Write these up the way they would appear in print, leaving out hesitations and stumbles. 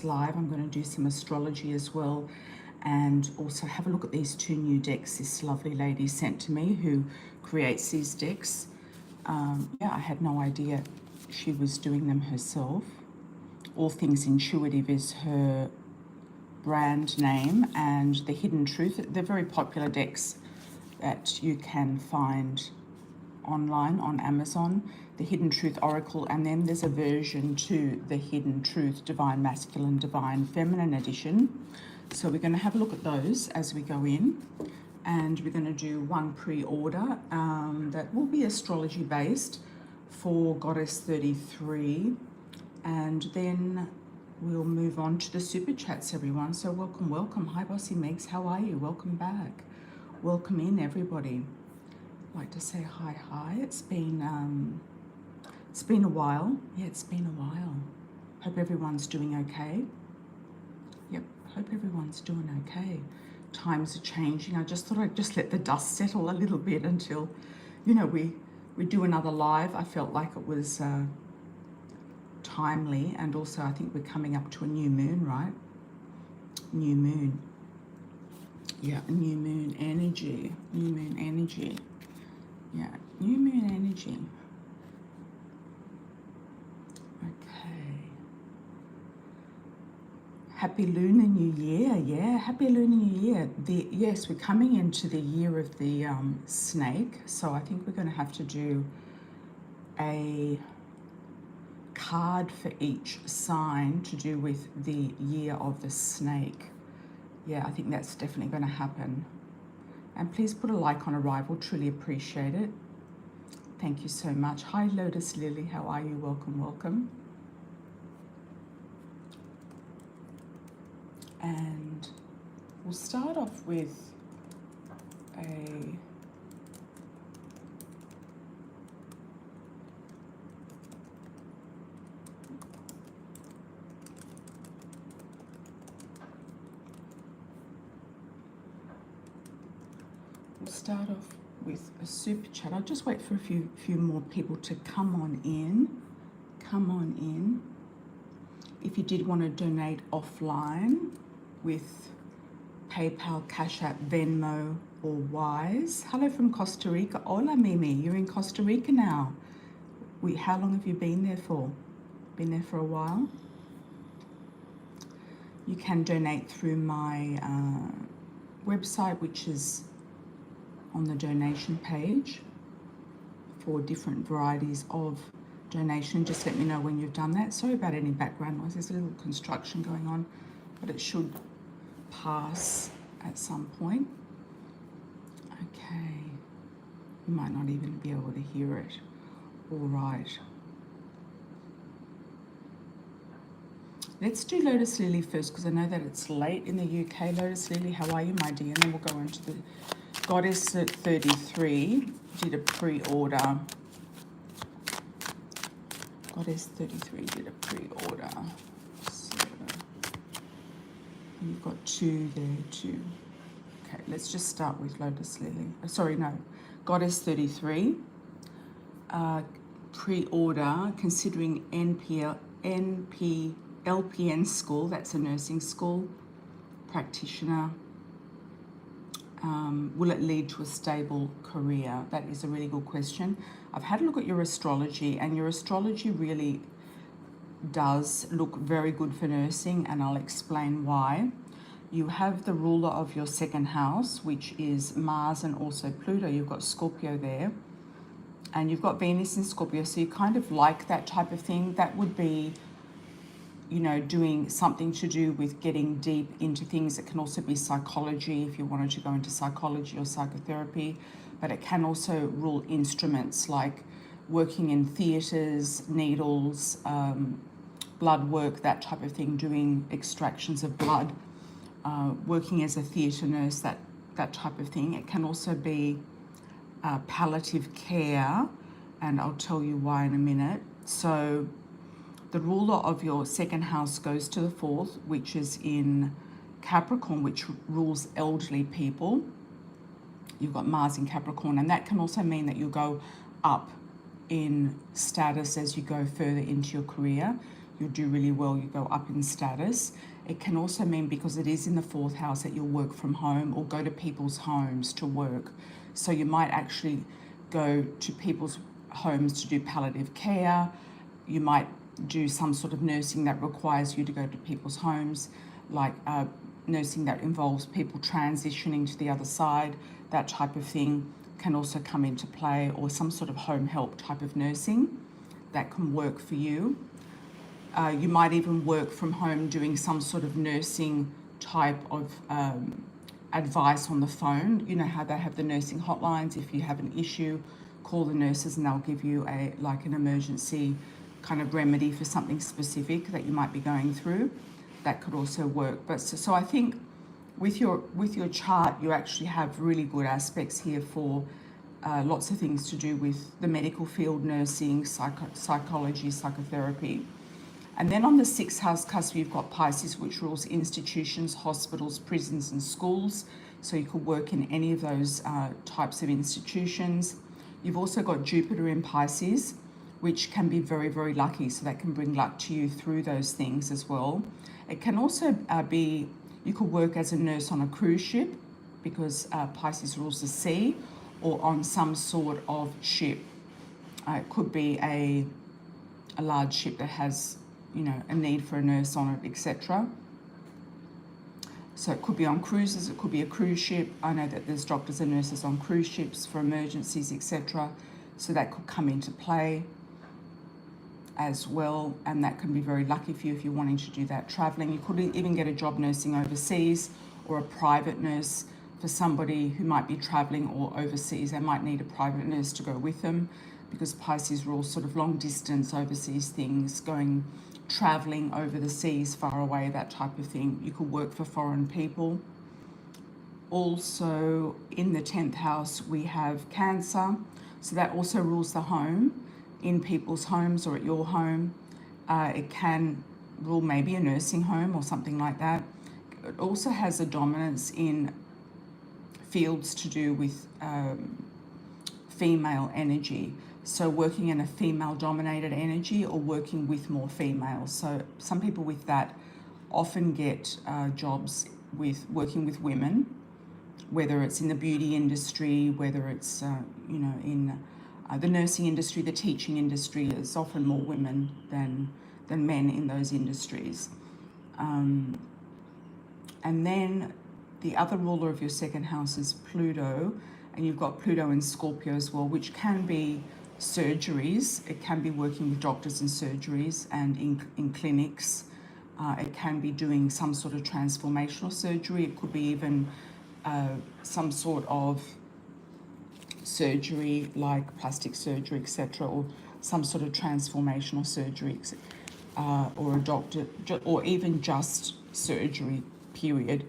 this live, I'm going to do some astrology as well, and also have a look at these two new decks this lovely lady sent to me who creates these decks. Yeah, I had no idea she was doing them herself. All Things Intuitive is her brand name, and The Hidden Truth, they're very popular decks that you can find online on Amazon. The Hidden Truth Oracle, and then there's a version to The Hidden Truth Divine Masculine, Divine Feminine edition. So we're going to have a look at those as we go in, and we're going to do one pre-order that will be astrology based for Goddess 33, and then we'll move on to the super chats, everyone. So welcome, welcome. Hi Bossy Megs, how are you? Welcome back. Welcome in, everybody. I'd like to say hi. It's been a while. Yeah, it's been a while. Hope everyone's doing okay. Yep, hope everyone's doing okay. Times are changing. I just thought I'd just let the dust settle a little bit until, you know, we do another live. I felt like it was timely, and also I think we're coming up to a new moon, right? New moon. Yeah, new moon energy. New moon energy. Yeah, new moon energy. Okay. Happy Lunar New Year. Yeah, happy Lunar New Year. Yes, we're coming into the year of the snake, so I think we're going to have to do a card for each sign to do with the year of the snake. Yeah, I think that's definitely going to happen. And please put a like on arrival, truly appreciate it. Thank you so much. Hi Lotus Lily, how are you? Welcome, welcome. And we'll start off with a super chat. I'll just wait for a few more people to come on in. Come on in. If you did want to donate offline with PayPal, Cash App, Venmo, or Wise. Hello from Costa Rica. Hola, Mimi. You're in Costa Rica now. How long have you been there for? Been there for a while? You can donate through my website, which is on the donation page for different varieties of donation. Just let me know when you've done that. Sorry about any background noise. There's a little construction going on, but it should pass at some point. Okay. You might not even be able to hear it. All right. Let's do Lotus Lily first, because I know that it's late in the UK. Lotus Lily, how are you, my dear? And then we'll go into the Goddess at 33. Did a pre-order. Goddess 33 did a pre-order. So you've got two there too. Okay, let's just start with Lotus Lily. Sorry, no. Goddess 33. Pre-order, considering LPN school, that's a nursing school, practitioner. Will it lead to a stable career? That is a really good question. I've had a look at your astrology, and your astrology really does look very good for nursing, and I'll explain why. You have the ruler of your second house, which is Mars and also Pluto. You've got Scorpio there, and you've got Venus in Scorpio, so you kind of like that type of thing. That would be, you know, doing something to do with getting deep into things. It can also be psychology if you wanted to go into psychology or psychotherapy, but it can also rule instruments like working in theatres, needles, blood work, that type of thing, doing extractions of blood, working as a theatre nurse, that type of thing. It can also be palliative care, and I'll tell you why in a minute. So the ruler of your second house goes to the fourth, which is in Capricorn, which rules elderly people. You've got Mars in Capricorn, and that can also mean that you go up in status as you go further into your career. you'll do really well, you go up in status. It can also mean, because it is in the 4th house, that you'll work from home or go to people's homes to work. So you might actually go to people's homes to do palliative care. You might do some sort of nursing that requires you to go to people's homes, like nursing that involves people transitioning to the other side. That type of thing can also come into play, or some sort of home help type of nursing that can work for you. You might even work from home doing some sort of nursing type of advice on the phone. You know how they have the nursing hotlines. If you have an issue, call the nurses and they'll give you an emergency kind of remedy for something specific that you might be going through. That could also work. But so I think with your chart, you actually have really good aspects here for lots of things to do with the medical field, nursing, psychology, psychotherapy. And then on the 6th house cusp, you've got Pisces, which rules institutions, hospitals, prisons, and schools. So you could work in any of those types of institutions. You've also got Jupiter in Pisces, which can be very, very lucky. So that can bring luck to you through those things as well. It can also be, you could work as a nurse on a cruise ship, because Pisces rules the sea, or on some sort of ship. It could be a large ship that has, you know, a need for a nurse on it, etc. So it could be on cruises, it could be a cruise ship. I know that there's doctors and nurses on cruise ships for emergencies, etc. So that could come into play as well, and that can be very lucky for you if you're wanting to do that traveling. You could even get a job nursing overseas, or a private nurse for somebody who might be traveling or overseas. They might need a private nurse to go with them, because Pisces rules sort of long distance overseas things, going traveling over the seas, far away, that type of thing. You could work for foreign people. Also in the 10th house we have Cancer, so that also rules the home, in people's homes or at your home. It can rule maybe a nursing home or something like that. It also has a dominance in fields to do with female energy. So working in a female dominated energy, or working with more females. So some people with that often get jobs with working with women, whether it's in the beauty industry, whether it's in the nursing industry, the teaching industry. Is often more women than men in those industries. And then the other ruler of your 2nd house is Pluto, and you've got Pluto in Scorpio as well, which can be surgeries. It can be working with doctors in surgeries and in clinics. It can be doing some sort of transformational surgery. It could be even some sort of surgery like plastic surgery, etc., or some sort of transformational surgery, or a doctor, or even just surgery, period,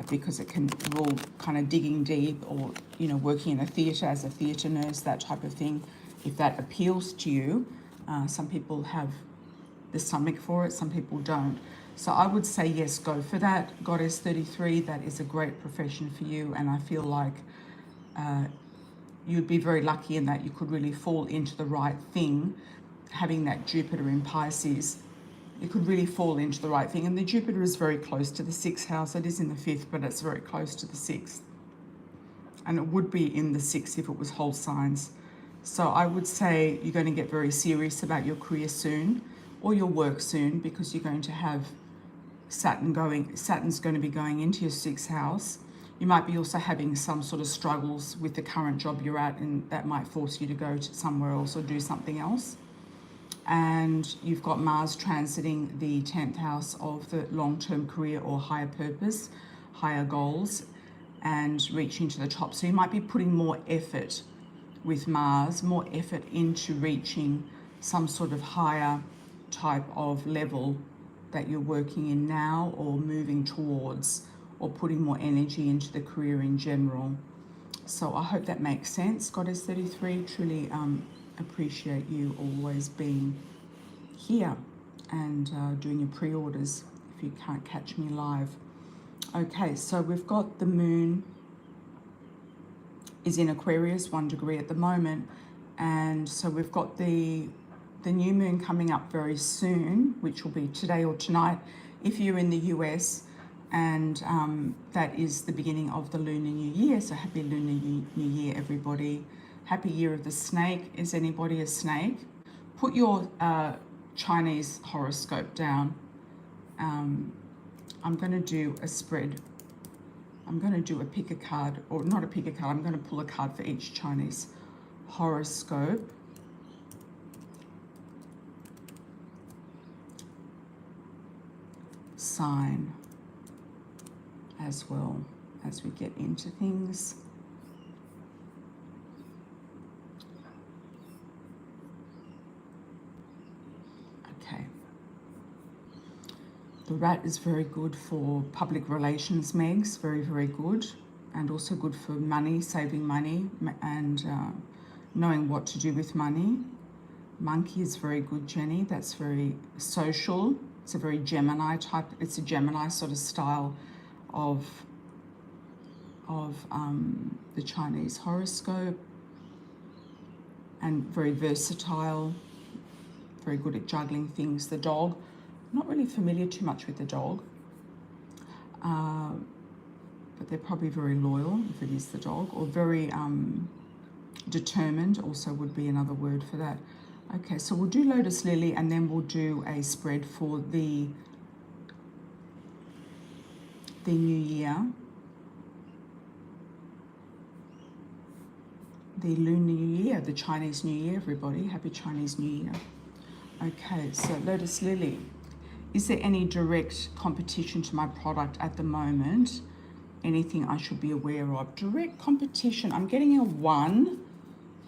because it can rule kind of digging deep, or working in a theatre as a theatre nurse, that type of thing. If that appeals to you, some people have the stomach for it, some people don't. So I would say yes, go for that. Goddess 33, that is a great profession for you, and I feel like you'd be very lucky in that you could really fall into the right thing. Having that Jupiter in Pisces, you could really fall into the right thing. And the Jupiter is very close to the 6th house. It is in the 5th, but it's very close to the 6th. And it would be in the 6th if it was whole signs. So I would say you're going to get very serious about your career soon, or your work soon, because you're going to have Saturn's going to be going into your 6th house. You might be also having some sort of struggles with the current job you're at, and that might force you to go to somewhere else or do something else. And you've got Mars transiting the 10th house of the long-term career or higher purpose, higher goals, and reaching to the top. So you might be putting more effort with Mars, more effort into reaching some sort of higher type of level that you're working in now, or moving towards, or putting more energy into the career in general. So I hope that makes sense. Goddess 33, truly appreciate you always being here and doing your pre-orders if you can't catch me live. Okay, so we've got the moon is in Aquarius, 1 degree at the moment, and so we've got the the new moon coming up very soon, which will be today or tonight if you're in the US, and that is the beginning of the Lunar New Year. So happy Lunar New Year, everybody. Happy Year of the Snake. Is anybody a snake? Put your Chinese horoscope down. I'm going to do a spread. I'm going to do a pick a card, or not a pick a card, I'm going to pull a card for each Chinese horoscope. Sign as well as we get into things. Okay. The rat is very good for public relations, Megs, very, very good. And also good for money, saving money, and knowing what to do with money. Monkey is very good, Jenny. That's very social. It's a very Gemini type. It's a Gemini sort of style of the Chinese horoscope, and very versatile, very good at juggling things. The dog, not really familiar too much with the dog, but they're probably very loyal if it is the dog, or very determined also would be another word for that. Okay, so we'll do Lotus Lily, and then we'll do a spread for the new year. The Lunar New Year, the Chinese New Year, everybody. Happy Chinese New Year. Okay, so Lotus Lily. Is there any direct competition to my product at the moment? Anything I should be aware of? Direct competition. I'm getting a 1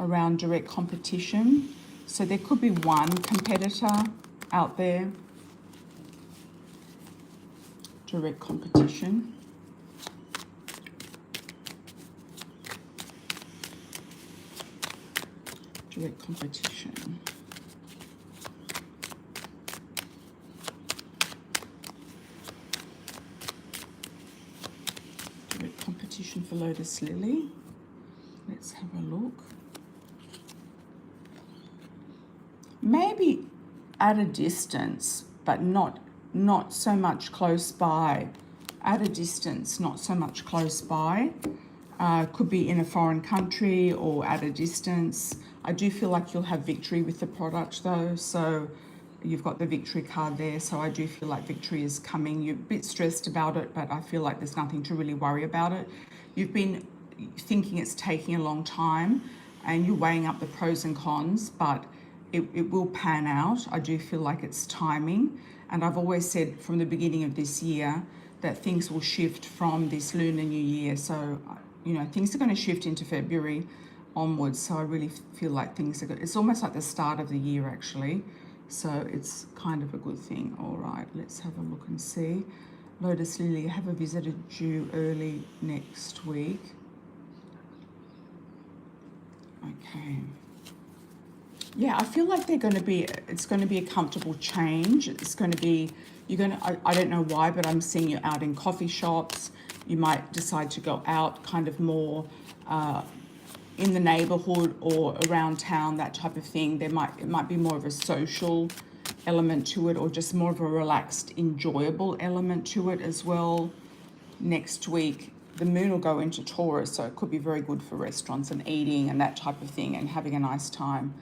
around direct competition. So there could be one competitor out there. Direct competition. Direct competition. Direct competition for Lotus Lily. Let's have a look. Maybe at a distance, but not so much close by. At a distance, not so much close by. Could be in a foreign country or at a distance. I do feel like you'll have victory with the product though. So you've got the victory card there. So I do feel like victory is coming. You're a bit stressed about it, but I feel like there's nothing to really worry about it. You've been thinking it's taking a long time and you're weighing up the pros and cons, but it will pan out. I do feel like it's timing. And I've always said from the beginning of this year that things will shift from this Lunar New Year. So, you know, things are going to shift into February onwards. So I really feel like things are good. It's almost like the start of the year, actually. So it's kind of a good thing. All right, let's have a look and see. Lotus Lily, I have a visitor due early next week. Okay. Yeah, I feel like it's going to be a comfortable change. It's going to be, I don't know why, but I'm seeing you out in coffee shops. You might decide to go out kind of more in the neighborhood or around town, that type of thing. It might be more of a social element to it, or just more of a relaxed, enjoyable element to it as well. Next week, the moon will go into Taurus, so it could be very good for restaurants and eating and that type of thing and having a nice time.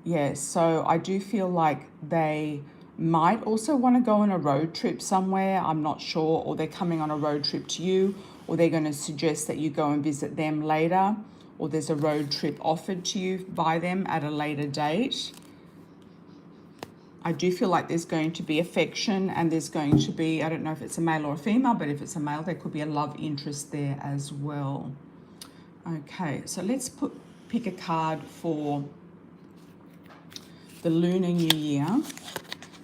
Yes, so I do feel like they might also want to go on a road trip somewhere. I'm not sure, or they're coming on a road trip to you, or they're going to suggest that you go and visit them later, or there's a road trip offered to you by them at a later date. I do feel like there's going to be affection, and there's going to be, I don't know if it's a male or a female, but if it's a male, there could be a love interest there as well. Okay, so let's pick a card for the Lunar New Year.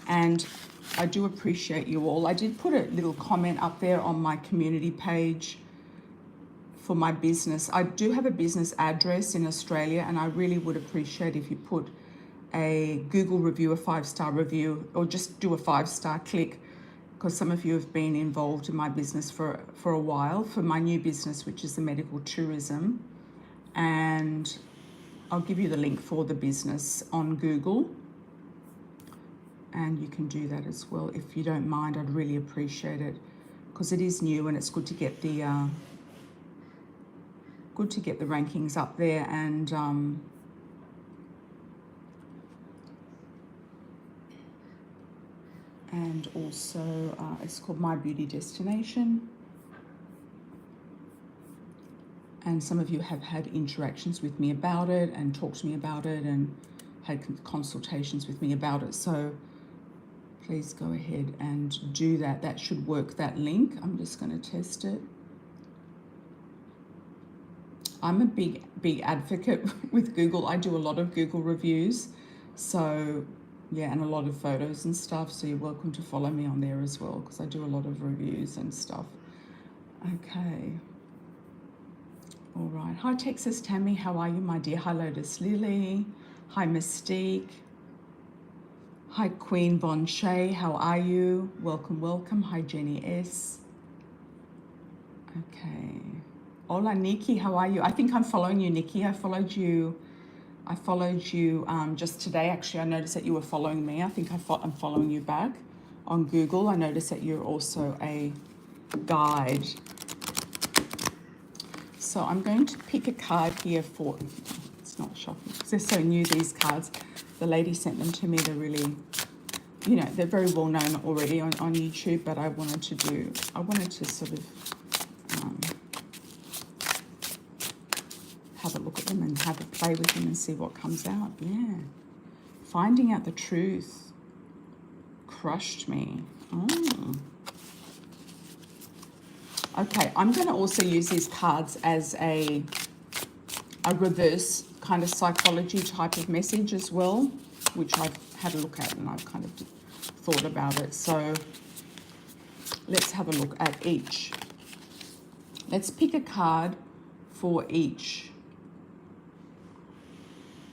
And I do appreciate you all. I did put a little comment up there on my community page for my business. I do have a business address in Australia, and I really would appreciate if you put a Google review, a 5-star review, or just do a 5-star click, because some of you have been involved in my business for a while, for my new business, which is the medical tourism. And I'll give you the link for the business on Google. And you can do that as well. If you don't mind, I'd really appreciate it, because it is new and it's good to get the rankings up there. And also it's called My Beauty Destination. And some of you have had interactions with me about it and talked to me about it and had consultations with me about it. So please go ahead and do that. That should work, that link. I'm just going to test it. I'm a big advocate with Google. I do a lot of Google reviews. So yeah, and a lot of photos and stuff. So you're welcome to follow me on there as well, because I do a lot of reviews and stuff. Okay. All right. Hi, Texas Tammy. How are you, my dear? Hi, Lotus Lily. Hi, Mystique. Hi, Queen Von Shay. How are you? Welcome, welcome. Hi, Jenny S. Okay. Hola, Nikki. How are you? I think I'm following you, Nikki. I followed you just today. Actually, I noticed that you were following me. I think I'm following you back on Google. I noticed that you're also a guide. So I'm going to pick a card here for, it's not shocking because they're so new, these cards. The lady sent them to me. They're really, you know, they're very well known already on YouTube, but I wanted to sort of have a look at them and have a play with them and see what comes out. Yeah. Finding out the truth crushed me. Oh. Okay, I'm going to also use these cards as a reverse kind of psychology type of message as well, which I've had a look at and I've kind of thought about it. So let's have a look at each. Let's pick a card for each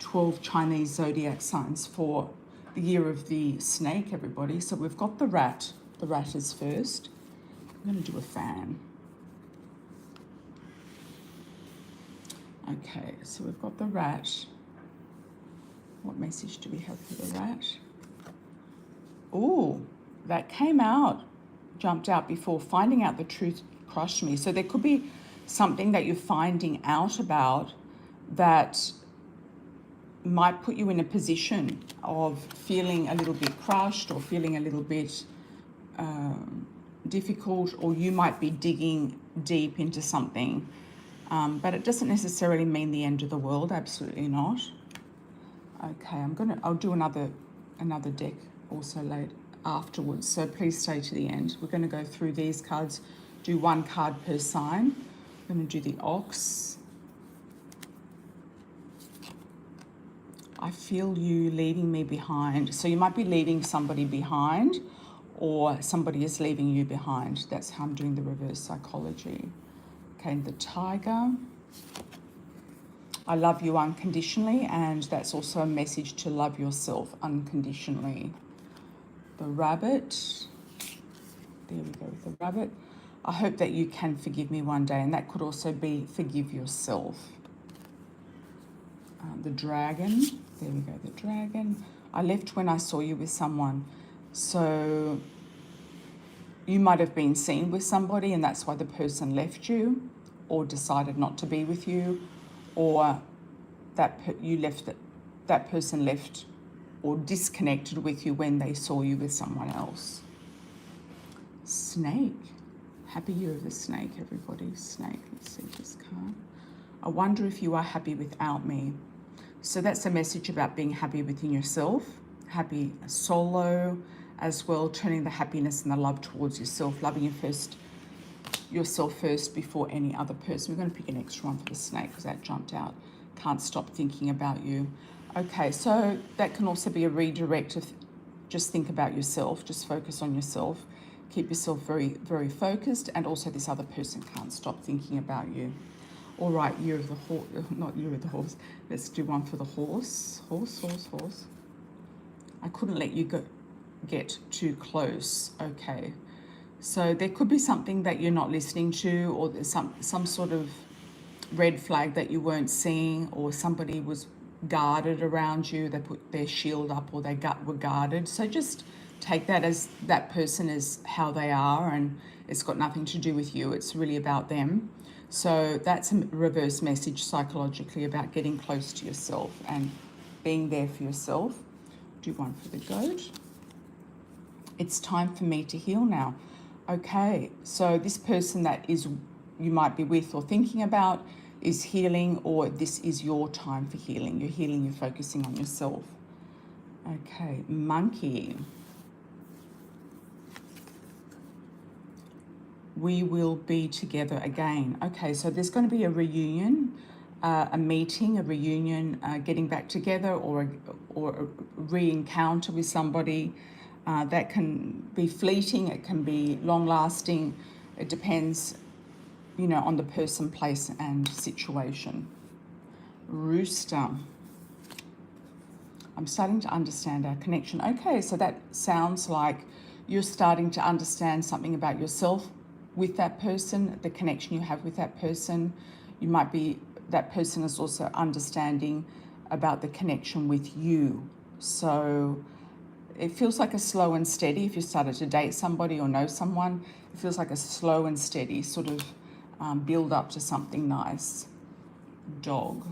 12 Chinese zodiac signs for the year of the snake, everybody. So we've got the rat. The rat is first. I'm going to do a fan. Okay, so we've got the rat. What message do we have for the rat? Oh, that came out, jumped out before. Finding out the truth crushed me. So there could be something that you're finding out about that might put you in a position of feeling a little bit crushed or feeling a little bit difficult, or you might be digging deep into something. But it doesn't necessarily mean the end of the world, absolutely not. Okay, I'll do another deck also later afterwards, so please stay to the end. We're going to go through these cards, do one card per sign. I'm going to do the ox. I feel you leaving me behind. So you might be leaving somebody behind, or somebody is leaving you behind. That's how I'm doing the reverse psychology. Okay, the tiger. I love you unconditionally, and that's also a message to love yourself unconditionally. The rabbit. There we go with the rabbit. I hope that you can forgive me one day, and that could also be forgive yourself. The dragon. There we go, the dragon. I left when I saw you with someone. So you might have been seen with somebody and that's why the person left you or decided not to be with you, or that person left or disconnected with you when they saw you with someone else. Snake. Happy year of the snake, everybody. Snake. Let's see this card. I wonder if you are happy without me. So that's a message about being happy within yourself, happy solo as well, turning the happiness and the love towards yourself, loving yourself first before any other person. We're going to pick an extra one for the snake because that jumped out. Can't stop thinking about you. Okay, so that can also be a redirect of just think about yourself, just focus on yourself, keep yourself very, very focused, and also this other person can't stop thinking about you. All right, year of the horse, not year of the horse. Let's do one for the horse. Horse. I couldn't let you get too close. Okay, so there could be something that you're not listening to, or there's some sort of red flag that you weren't seeing, or somebody was guarded around you. They put their shield up, or they were guarded. So just take that as that person is how they are, and it's got nothing to do with you. It's really about them. So that's a reverse message psychologically about getting close to yourself and being there for yourself. Do one for the goat. It's time for me to heal now. Okay, so this person that is you might be with or thinking about is healing, or this is your time for healing. You're healing, you're focusing on yourself. Okay, monkey. We will be together again. Okay, so there's going to be a reunion, a meeting, a reunion, getting back together, or a re-encounter with somebody. That can be fleeting, it can be long-lasting. It depends, on the person, place, and situation. Rooster. I'm starting to understand our connection. Okay, so that sounds like you're starting to understand something about yourself with that person, the connection you have with that person. You might be, that person is also understanding about the connection with you. So it feels like a slow and steady. If you started to date somebody or know someone, it feels like a slow and steady sort of build up to something nice. Dog.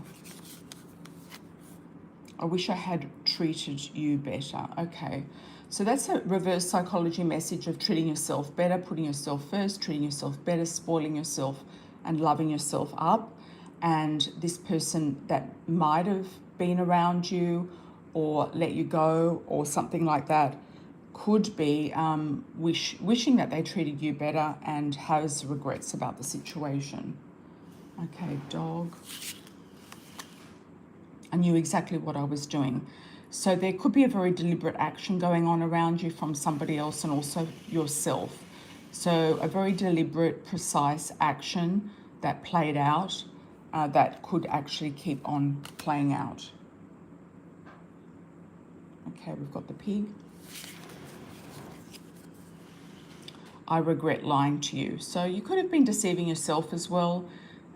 I wish I had treated you better. Okay, so that's a reverse psychology message of treating yourself better, putting yourself first, treating yourself better, spoiling yourself, and loving yourself up. And this person that might have been around you or let you go or something like that could be wishing that they treated you better and has regrets about the situation. Okay, dog. I knew exactly what I was doing. So there could be a very deliberate action going on around you from somebody else and also yourself. So a very deliberate, precise action that played out that could actually keep on playing out. Okay, we've got the pig. I regret lying to you. So you could have been deceiving yourself as well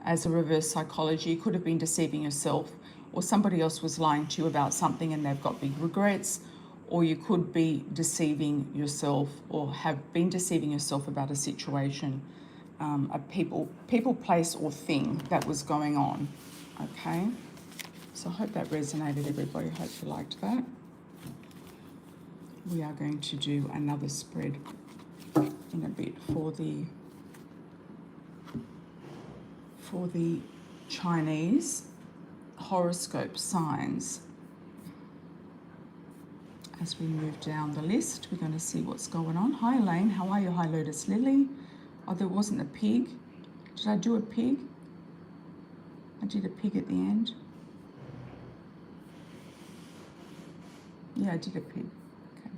as a reverse psychology. You could have been deceiving yourself, or somebody else was lying to you about something and they've got big regrets, or you could be deceiving yourself or have been deceiving yourself about a situation, a people, place, or thing that was going on. Okay, so I hope that resonated, everybody. Hope you liked that. We are going to do another spread in a bit for the Chinese horoscope signs. As we move down the list, we're going to see what's going on. Hi Elaine, how are you? Hi Lotus Lily. Oh, there wasn't a pig. Did I do a pig? I did a pig at the end. Yeah, I did a pig. Okay.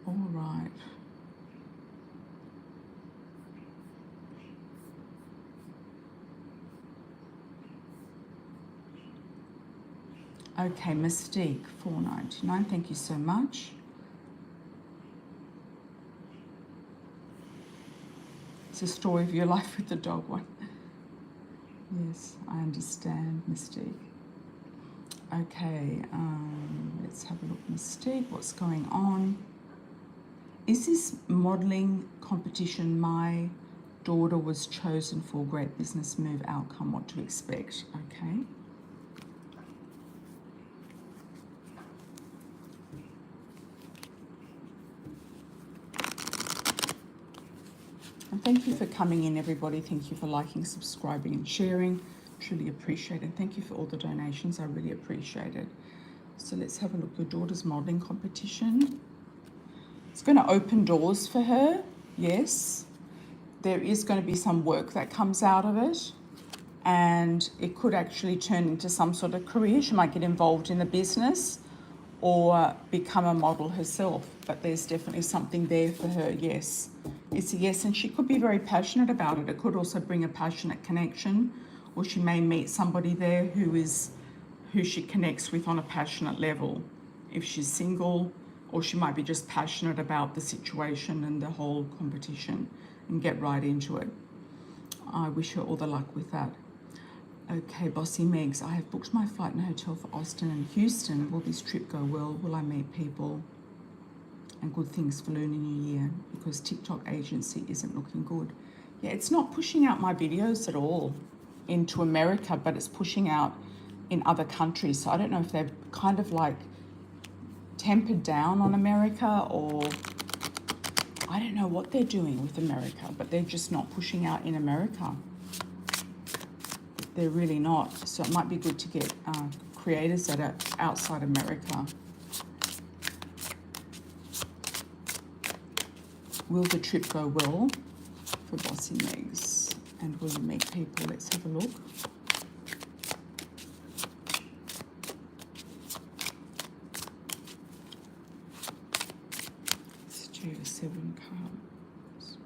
All right. Okay, Mystique, $4.99. Thank you so much. It's a story of your life with the dog one. Yes, I understand, Mystique. Okay, let's have a look, Mystique. What's going on? Is this modelling competition? My daughter was chosen for great business move outcome. What to expect? Okay. And thank you for coming in, everybody. Thank you for liking, subscribing, and sharing. Truly appreciate it. Thank you for all the donations. I really appreciate it. So let's have a look. Your daughter's modelling competition. It's going to open doors for her. Yes. There is going to be some work that comes out of it. And it could actually turn into some sort of career. She might get involved in the business or become a model herself. But there's definitely something there for her, yes. It's a yes, and she could be very passionate about it. It could also bring a passionate connection, or she may meet somebody there who she connects with on a passionate level. If she's single, or she might be just passionate about the situation and the whole competition and get right into it. I wish her all the luck with that. Okay, Bossy Megs, I have booked my flight and hotel for Austin and Houston. Will this trip go well? Will I meet people? And good things for Lunar New Year, because TikTok agency isn't looking good. Yeah, it's not pushing out my videos at all into America, but it's pushing out in other countries. So I don't know if they've kind of like tempered down on America, or I don't know what they're doing with America, but they're just not pushing out in America. They're really not. So it might be good to get creators that are outside America. Will the trip go well for Bossy Megs? And will you meet people? Let's have a look. Let's do 7 cards.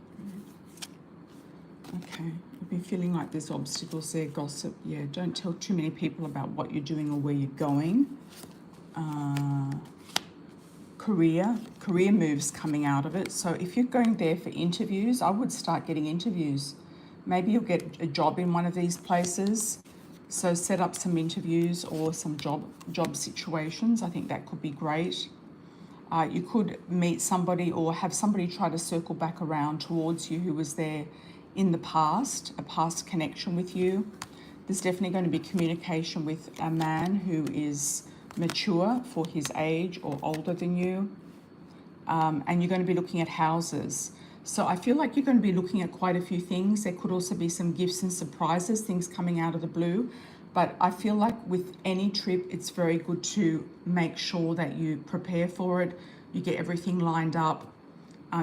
Okay, I've been feeling like there's obstacles there, gossip. Yeah, don't tell too many people about what you're doing or where you're going. Career moves coming out of it. So if you're going there for interviews, I would start getting interviews. Maybe you'll get a job in one of these places. So set up some interviews or some job situations. I think that could be great. You could meet somebody or have somebody try to circle back around towards you who was there in the past, a past connection with you. There's definitely going to be communication with a man who is mature for his age or older than you, and you're going to be looking at houses. So I feel like you're going to be looking at quite a few things. There could also be some gifts and surprises, things coming out of the blue. But I feel like with any trip, it's very good to make sure that you prepare for it. You get everything lined up.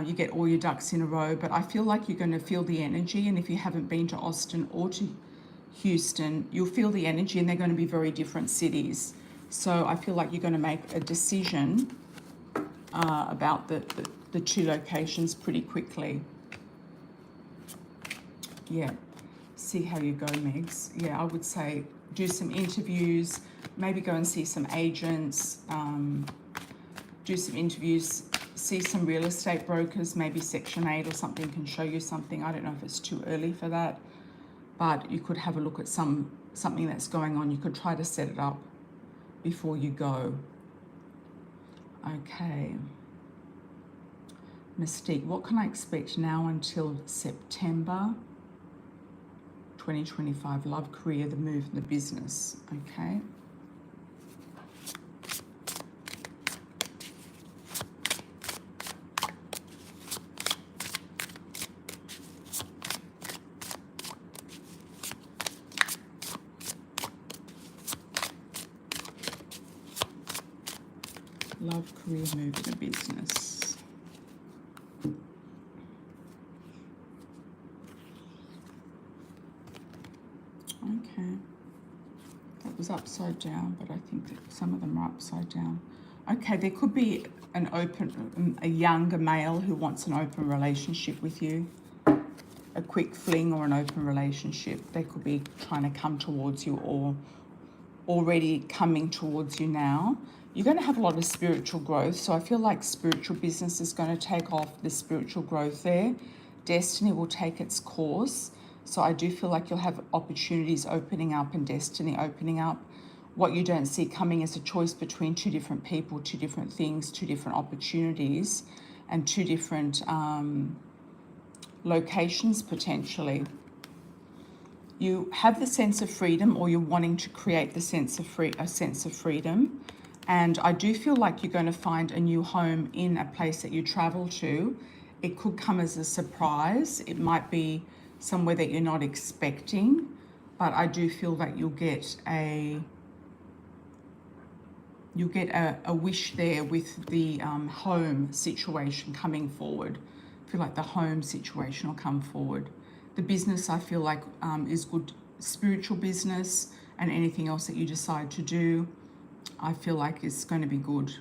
You get all your ducks in a row. But I feel like you're going to feel the energy. And if you haven't been to Austin or to Houston, you'll feel the energy, and they're going to be very different cities. So I feel like you're going to make a decision about the two locations pretty quickly. Yeah, see how you go, Megs. Yeah, I would say do some interviews, maybe go and see some agents, do some interviews, see some real estate brokers, maybe Section 8 or something can show you something. I don't know if it's too early for that, but you could have a look at something that's going on. You could try to set it up before you go. Okay. Mystique, what can I expect now until September 2025? Love, career, the move, and the business. Okay. Love, career, move, and a business. Okay. That was upside down, but I think that some of them are upside down. Okay, there could be a younger male who wants an open relationship with you. A quick fling or an open relationship. They could be trying to come towards you or already coming towards you now. You're going to have a lot of spiritual growth. So I feel like spiritual business is going to take off, the spiritual growth there. Destiny will take its course. So I do feel like you'll have opportunities opening up and destiny opening up. What you don't see coming is a choice between two different people, two different things, two different opportunities, and two different locations potentially. You have the sense of freedom, or you're wanting to create the sense of freedom. And I do feel like you're going to find a new home in a place that you travel to. It could come as a surprise. It might be somewhere that you're not expecting, but I do feel that you'll get a wish there with the home situation coming forward. I feel like the home situation will come forward. The business, I feel like, is good spiritual business, and anything else that you decide to do, I feel like is going to be good.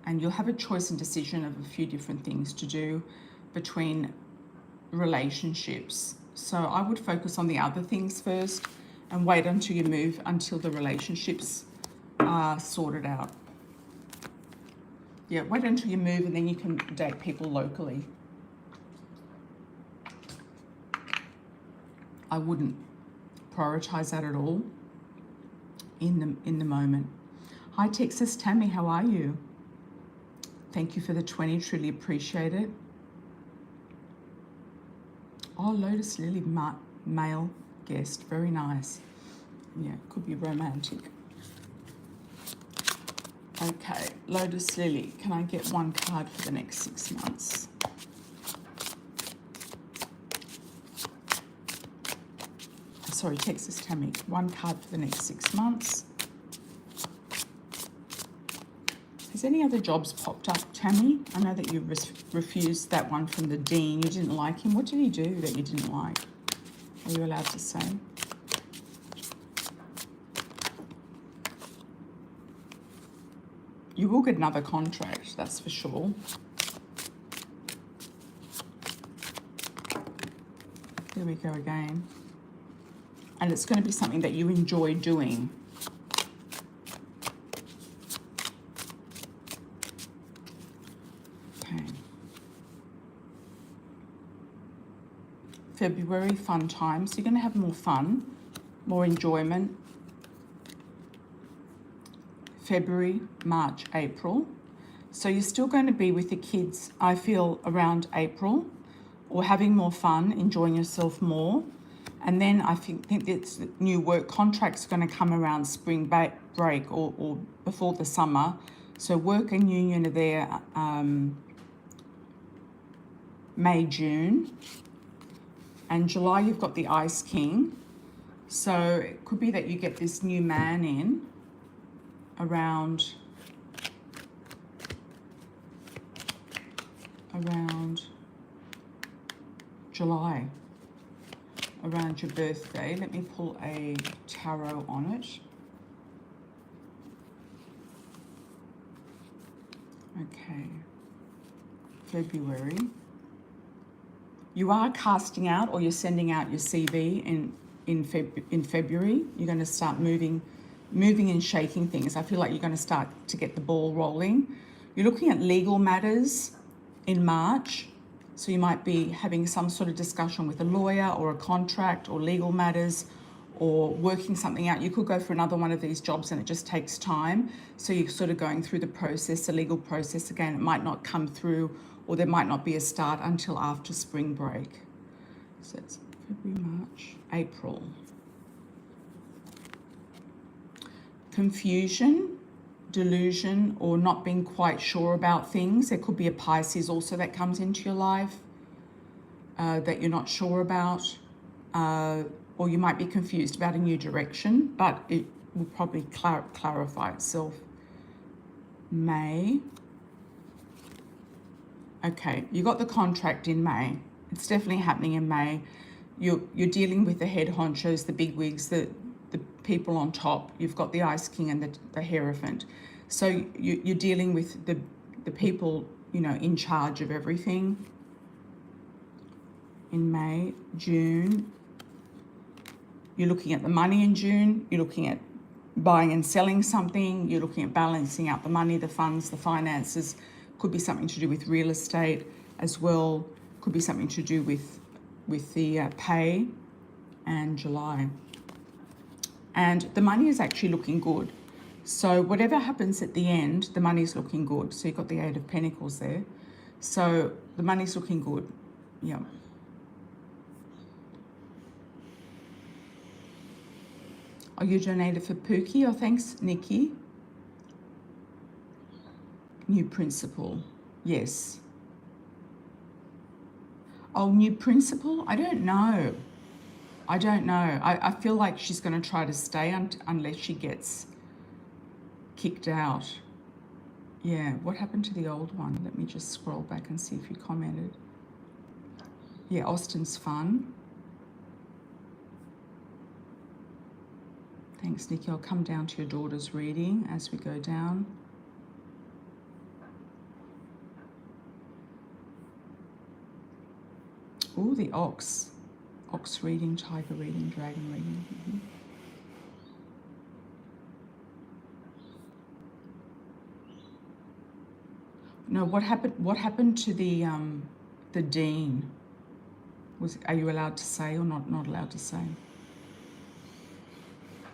And you'll have a choice and decision of a few different things to do between relationships. So I would focus on the other things first and wait until you move, until the relationships are sorted out. Yeah, wait until you move, and then you can date people locally. I wouldn't prioritize that at all in the moment. Hi Texas Tammy, how are you? Thank you for the 20, truly appreciate it. Oh, Lotus Lily, male guest, very nice. Yeah, could be romantic. Okay, Lotus Lily, can I get one card for the next 6 months? Sorry, Texas Tammy, one card for the next 6 months. Has any other jobs popped up, Tammy? I know that you refused that one from the dean. You didn't like him. What did he do that you didn't like? Are you allowed to say? You will get another contract, that's for sure. There we go again. And it's going to be something that you enjoy doing. Okay. February, fun times. You're going to have more fun, more enjoyment. February, March, April. So you're still going to be with the kids, I feel, around April, or having more fun, enjoying yourself more. And then I think it's new work contracts going to come around spring break or before the summer. So work and union are there May, June. And July, you've got the Ice King. So it could be that you get this new man in around July, around your birthday. Let me pull a tarot on it. Okay, February. You are casting out, or you're sending out your CV in February. You're going to start moving and shaking things. I feel like you're going to start to get the ball rolling. You're looking at legal matters in March. So you might be having some sort of discussion with a lawyer or a contract or legal matters or working something out. You could go for another one of these jobs and it just takes time. So you're sort of going through the process, the legal process again. It might not come through, or there might not be a start until after spring break. So it's February, March, April. Confusion, delusion, or not being quite sure about things. There could be a Pisces also that comes into your life that you're not sure about, or you might be confused about a new direction, but it will probably clarify itself. May. Okay, you got the contract in May. It's definitely happening in May. You're dealing with the head honchos, the big wigs, the people on top. You've got the Ice King and the Hierophant. So you're dealing with the people, you know, in charge of everything. In May, June, you're looking at the money in June. You're looking at buying and selling something. You're looking at balancing out the money, the funds, the finances. Could be something to do with real estate as well. Could be something to do with the pay. And July. And the money is actually looking good. So whatever happens at the end, the money's looking good. So you've got the 8 of Pentacles there. So the money's looking good. Yeah. Oh, you donated for Pookie? Oh, thanks, Nikki. New principal. Yes. Oh, new principal? I don't know. I feel like she's going to try to stay unless she gets kicked out. Yeah, what happened to the old one? Let me just scroll back and see if you commented. Yeah, Austin's fun. Thanks, Nikki. I'll come down to your daughter's reading as we go down. Oh, the ox. Ox reading, tiger reading, dragon reading. Mm-hmm. No, what happened to the dean? Are you allowed to say or not allowed to say?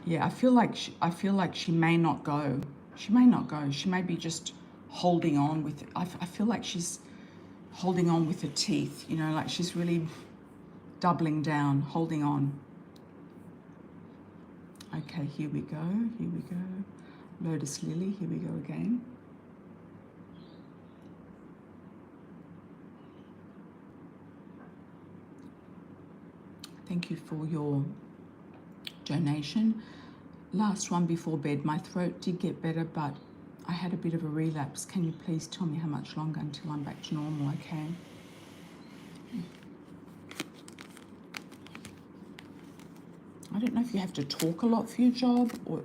Yeah, I feel like she may not go. She may not go. She may be just holding on with. I feel like she's holding on with her teeth. You know, like she's really doubling down, holding on. Okay, here we go. Here we go. Lotus Lily. Here we go again. Thank you for your donation. Last one before bed. My throat did get better, but I had a bit of a relapse. Can you please tell me how much longer until I'm back to normal? Okay. I don't know if you have to talk a lot for your job, or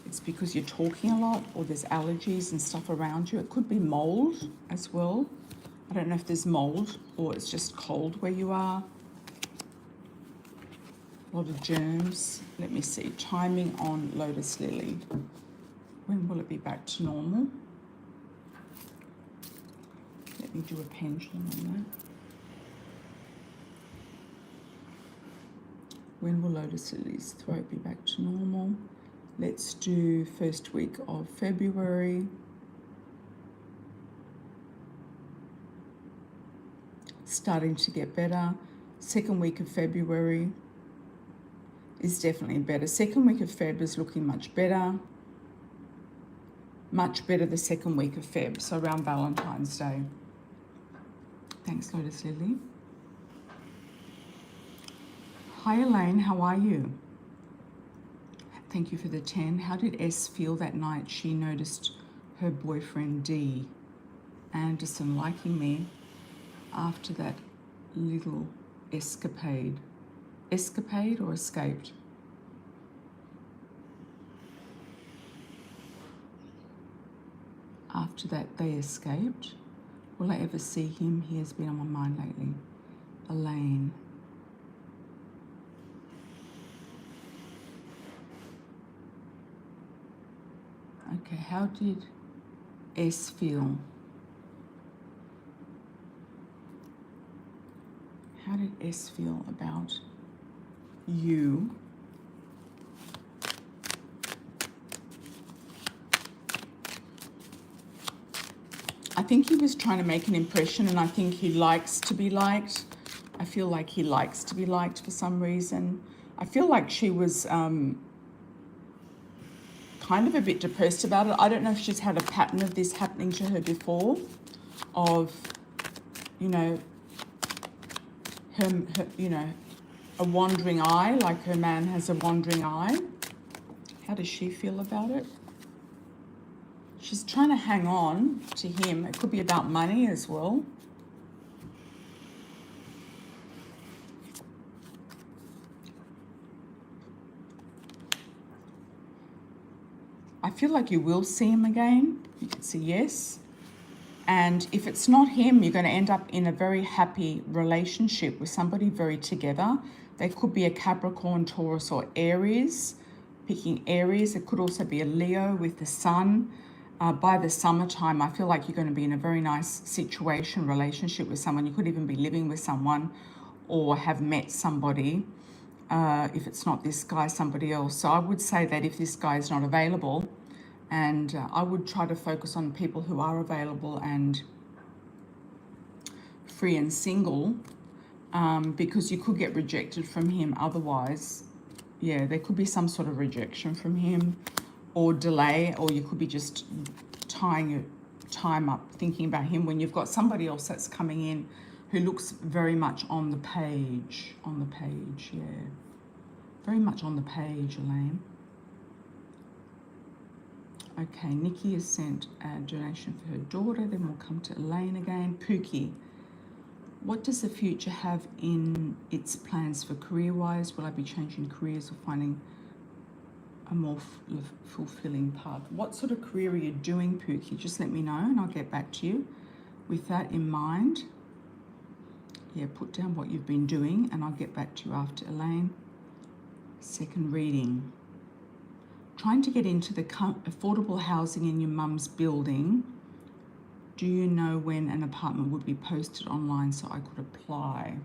it's because you're talking a lot, or there's allergies and stuff around you. It could be mold as well. I don't know if there's mold or it's just cold where you are. A lot of germs. Let me see. Timing on Lotus Lily. When will it be back to normal? Let me do a pendulum on that. When will Lotus Lily's throat be back to normal? Let's do first week of February. Starting to get better. Second week of February is definitely better. Second week of Feb is looking much better. Much better the second week of Feb, so around Valentine's Day. Thanks, Lotus Lily. Hi, Elaine, how are you? Thank you for the 10. How did S feel that night she noticed her boyfriend D, Anderson, liking me after that little escapade? Escapade or escaped? After that they escaped. Will I ever see him? He has been on my mind lately. Elaine. Okay, how did S feel? How did S feel about you? I think he was trying to make an impression, and I think he likes to be liked. I feel like he likes to be liked for some reason. I feel like she was kind of a bit depressed about it. I don't know if she's had a pattern of this happening to her before, of, you know, her you know, a wandering eye, like her man has a wandering eye. How does she feel about it? She's trying to hang on to him. It could be about money as well. I feel like you will see him again. You can see yes. And if it's not him, you're going to end up in a very happy relationship with somebody very together. They could be a Capricorn, Taurus, or Aries. Picking Aries. It could also be a Leo with the sun. By the summertime, I feel like you're going to be in a very nice situation, relationship with someone. You could even be living with someone or have met somebody. If it's not this guy, somebody else. So I would say that if this guy is not available, and I would try to focus on people who are available and free and single, because you could get rejected from him otherwise. Yeah, there could be some sort of rejection from him, or delay, or you could be just tying your time up thinking about him when you've got somebody else that's coming in who looks very much on the page. On the page, yeah. Very much on the page, Elaine. Okay, Nikki has sent a donation for her daughter. Then we'll come to Elaine again. Pookie, what does the future have in its plans for career-wise? Will I be changing careers or finding a more fulfilling path? What sort of career are you doing, Pookie? Just let me know and I'll get back to you with that in mind. Yeah, put down what you've been doing and I'll get back to you after Elaine. Second reading. Trying to get into the affordable housing in your mum's building. Do you know when an apartment would be posted online so I could apply?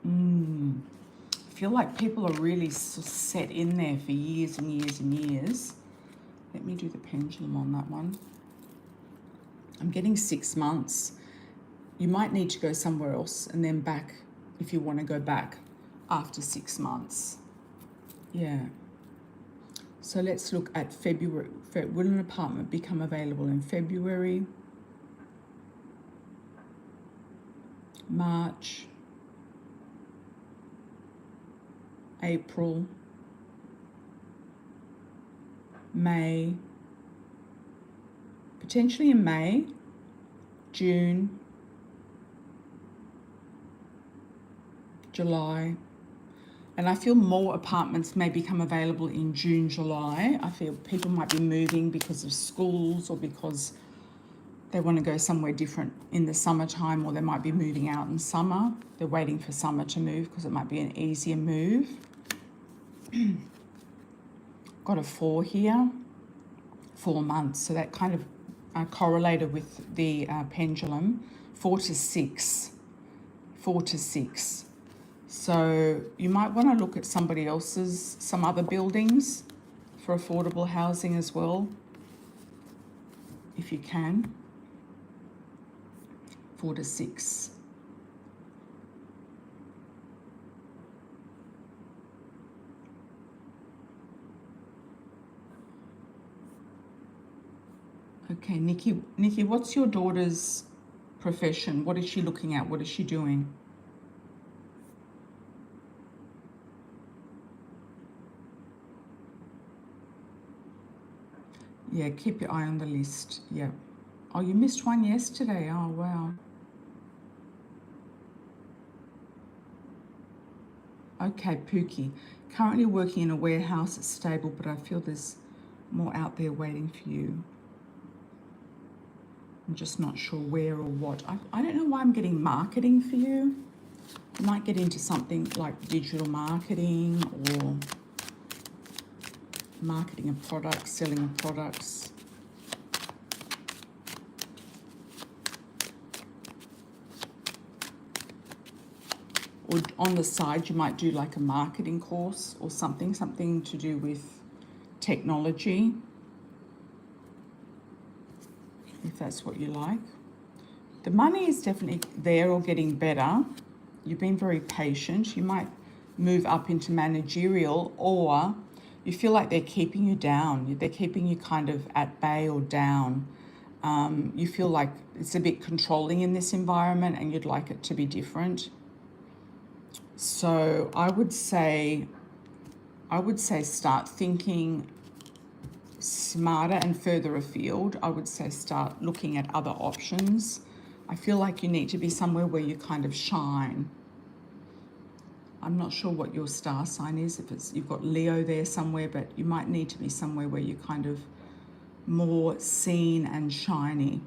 I feel like people are really set in there for years and years and years. Let me do the pendulum on that one. I'm getting 6 months. You might need to go somewhere else and then back if you want to go back after 6 months. Yeah. So let's look at February. Will an apartment become available in February, March, April, May, potentially in May, June, July, and I feel more apartments may become available in June, July. I feel people might be moving because of schools or because they want to go somewhere different in the summertime, or they might be moving out in summer. They're waiting for summer to move because it might be an easier move. Got a 4 here, 4 months. So that kind of correlated with the pendulum. 4 to 6. 4 to 6. So you might want to look at somebody else's, some other buildings for affordable housing as well, if you can. 4 to 6. Okay, Nikki, what's your daughter's profession? What is she looking at? What is she doing? Yeah, keep your eye on the list. Yeah. Oh, you missed one yesterday. Oh, wow. Okay, Pookie. Currently working in a warehouse. It's stable, but I feel there's more out there waiting for you. I'm just not sure where or what. I don't know why I'm getting marketing for you. You might get into something like digital marketing or marketing of products, selling of products. Or on the side, you might do like a marketing course or something to do with technology, if that's what you like. The money is definitely there or getting better. You've been very patient. You might move up into managerial, or you feel like they're keeping you down. They're keeping you kind of at bay or down. You feel like it's a bit controlling in this environment and you'd like it to be different. So I would say start thinking smarter and further afield. I would say start looking at other options. I feel like you need to be somewhere where you kind of shine. I'm not sure what your star sign is, if it's you've got Leo there somewhere, but you might need to be somewhere where you're kind of more seen and shiny.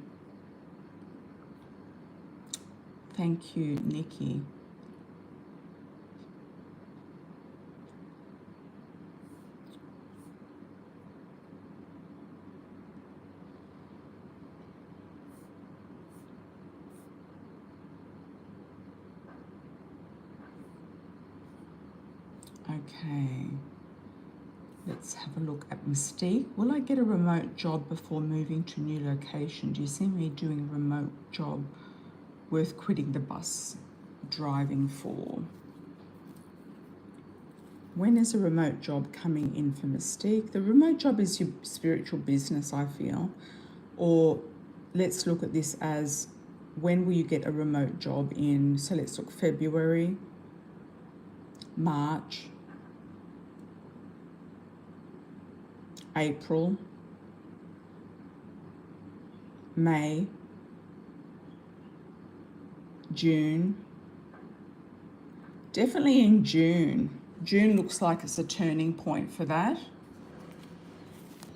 Thank you, Nikki. Okay, let's have a look at Mystique. Will I get a remote job before moving to a new location? Do you see me doing a remote job worth quitting the bus driving for? When is a remote job coming in for Mystique? The remote job is your spiritual business, I feel. Or let's look at this as, when will you get a remote job in? So let's look February, March, April, May, June. Definitely in June. June looks like it's a turning point for that.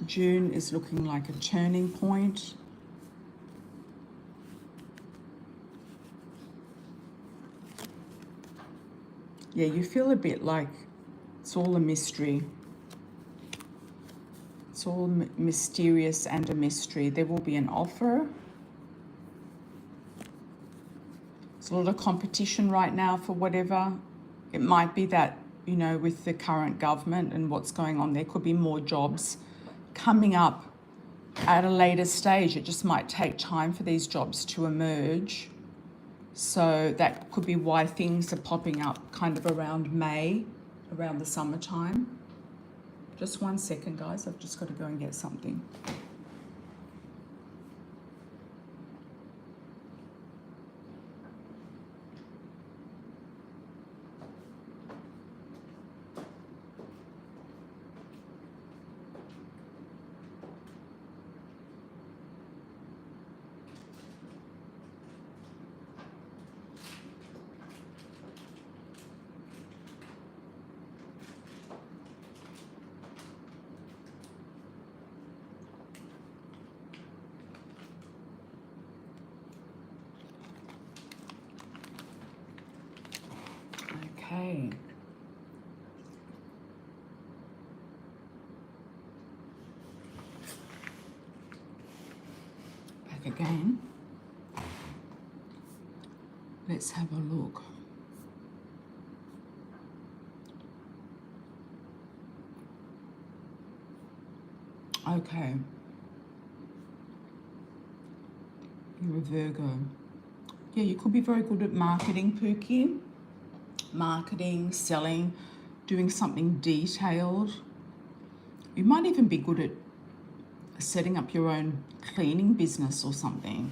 June is looking like a turning point. Yeah, you feel a bit like it's all a mystery. It's all mysterious and a mystery. There will be an offer. There's a lot of competition right now for whatever It might be that, you know, with the current government and what's going on, there could be more jobs coming up at a later stage. It just might take time for these jobs to emerge. So that could be why things are popping up kind of around May, around the summertime. Just 1 second, guys. I've just got to go and get something. Okay. Back again. Let's have a look. Okay. You're a Virgo. Yeah, you could be very good at marketing, Pookie. Marketing, selling, doing something detailed. You might even be good at setting up your own cleaning business or something.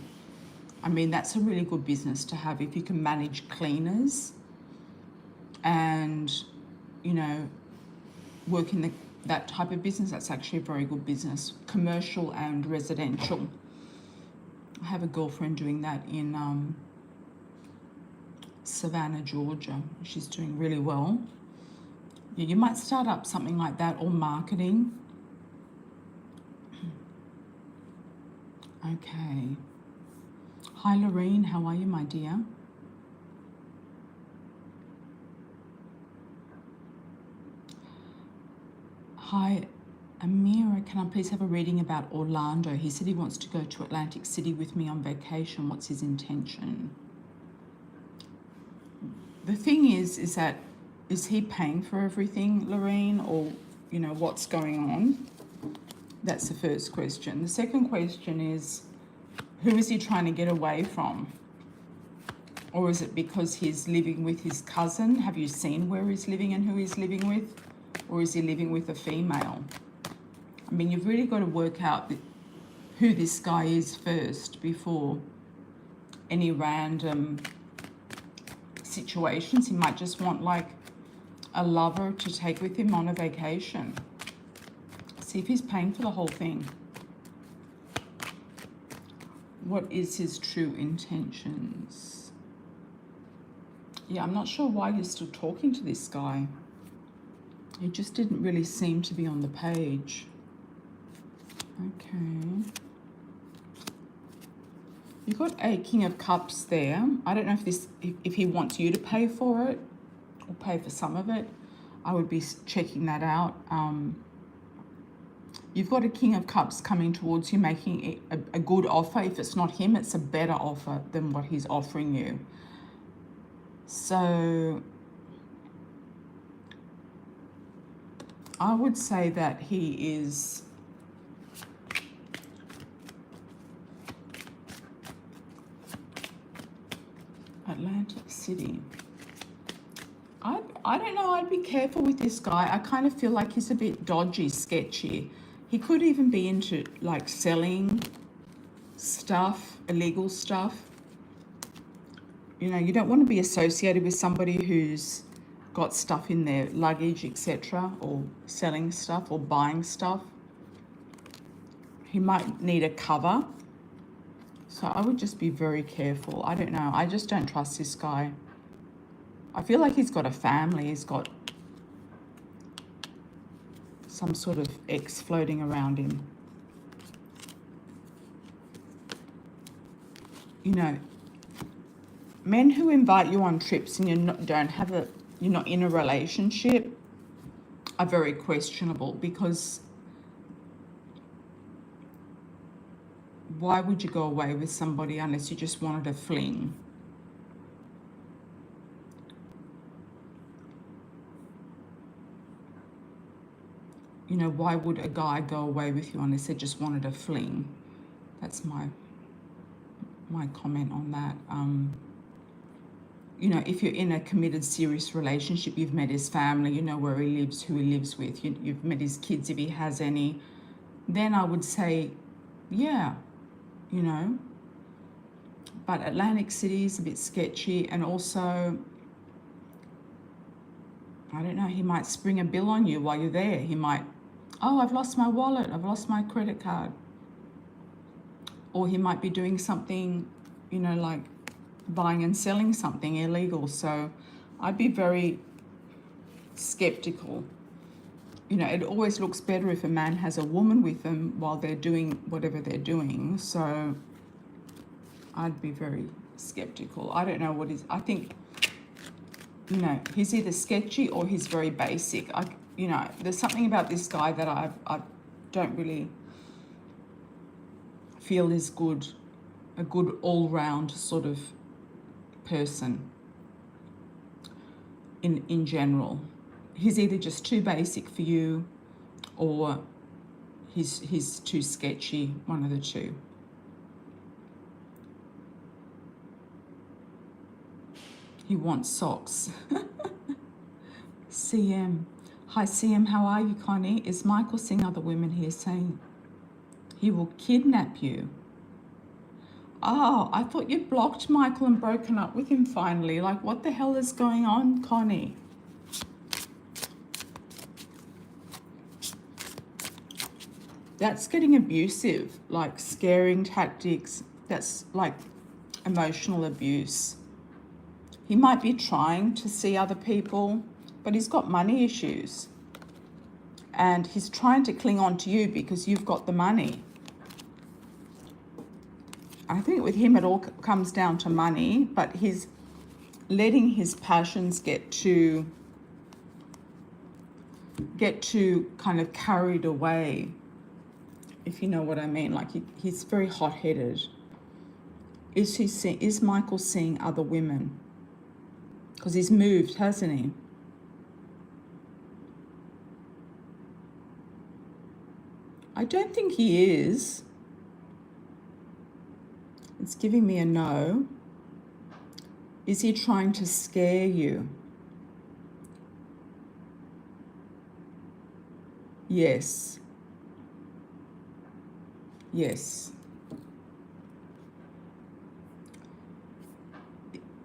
I mean, that's a really good business to have if you can manage cleaners and, you know, work in that type of business. That's actually a very good business, commercial and residential. I have a girlfriend doing that in Savannah, Georgia. She's doing really well. Yeah, you might start up something like that, or marketing. Okay. Hi, Lorene. How are you, my dear? Hi, Amira. Can I please have a reading about Orlando? He said he wants to go to Atlantic City with me on vacation. What's his intention? The thing is that, is he paying for everything, Lorene, or, you know, what's going on? That's the first question. The second question is, who is he trying to get away from? Or is it because he's living with his cousin? Have you seen where he's living and who he's living with? Or is he living with a female? I mean, you've really got to work out who this guy is first before any random situations. He might just want like a lover to take with him on a vacation. See if he's paying for the whole thing. What is his true intentions? Yeah, I'm not sure why you're still talking to this guy. He just didn't really seem to be on the page. Okay. You've got a King of Cups there. I don't know if he wants you to pay for it or pay for some of it. I would be checking that out. You've got a King of Cups coming towards you, making a good offer. If it's not him, it's a better offer than what he's offering you. So I would say that he is Atlantic City. I don't know, I'd be careful with this guy. I kind of feel like he's a bit dodgy, sketchy. He could even be into like selling stuff, illegal stuff. You know, you don't want to be associated with somebody who's got stuff in their luggage, etc., or selling stuff or buying stuff. He might need a cover. So I would just be very careful. I don't know. I just don't trust this guy. I feel like he's got a family. He's got some sort of ex floating around him. You know, men who invite you on trips and you're not in a relationship are very questionable, because why would you go away with somebody unless you just wanted a fling? You know, why would a guy go away with you unless they just wanted a fling? That's my comment on that. You know, if you're in a committed, serious relationship, you've met his family, you know where he lives, who he lives with, you've met his kids if he has any, then I would say, yeah, you know. But Atlantic City is a bit sketchy, and also, I don't know, he might spring a bill on you while you're there. He might, oh, I've lost my wallet, I've lost my credit card. Or he might be doing something, you know, like buying and selling something illegal. So I'd be very skeptical. You know, it always looks better if a man has a woman with them while they're doing whatever they're doing. So I'd be very skeptical. I don't know what is, I think, you know, he's either sketchy or he's very basic. You know, there's something about this guy that I don't really feel is good, a good all-round sort of person in general. He's either just too basic for you, or he's too sketchy, one of the two. He wants socks. CM. Hi CM, how are you, Connie? Is Michael seeing other women here saying he will kidnap you? Oh, I thought you blocked Michael and broken up with him finally. Like, what the hell is going on, Connie? That's getting abusive, like scaring tactics. That's like emotional abuse. He might be trying to see other people, but he's got money issues. And he's trying to cling on to you because you've got the money. I think with him it all comes down to money, but he's letting his passions get too kind of carried away, if you know what I mean. Like he's very hot-headed. Is Michael seeing other women? Because he's moved, hasn't he? I don't think he is. It's giving me a no. Is he trying to scare you? Yes. Yes.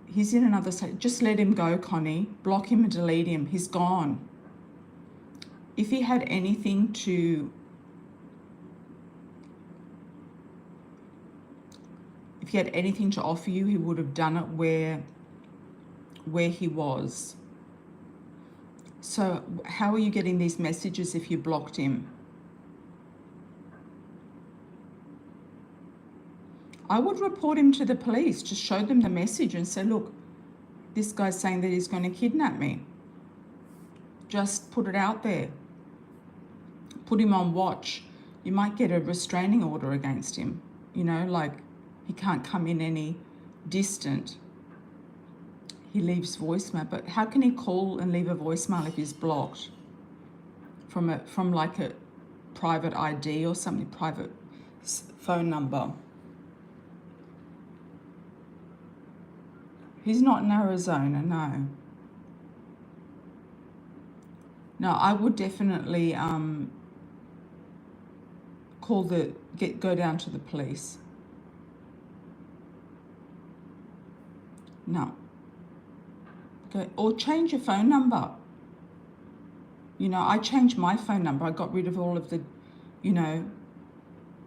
He's in another state. Just let him go, Connie. Block him and delete him. He's gone. If he had anything to... If he had anything to offer you, he would have done it where he was. So how are you getting these messages if you blocked him? I would report him to the police. Just show them the message and say, look, this guy's saying that he's going to kidnap me. Just put it out there. Put him on watch. You might get a restraining order against him. You know, like he can't come in any distant. He leaves voicemail, but how can he call and leave a voicemail if he's blocked from like a private ID or something, private phone number? He's not in Arizona, no. No, I would definitely go down to the police. No. Or change your phone number. You know, I changed my phone number. I got rid of all of the, you know,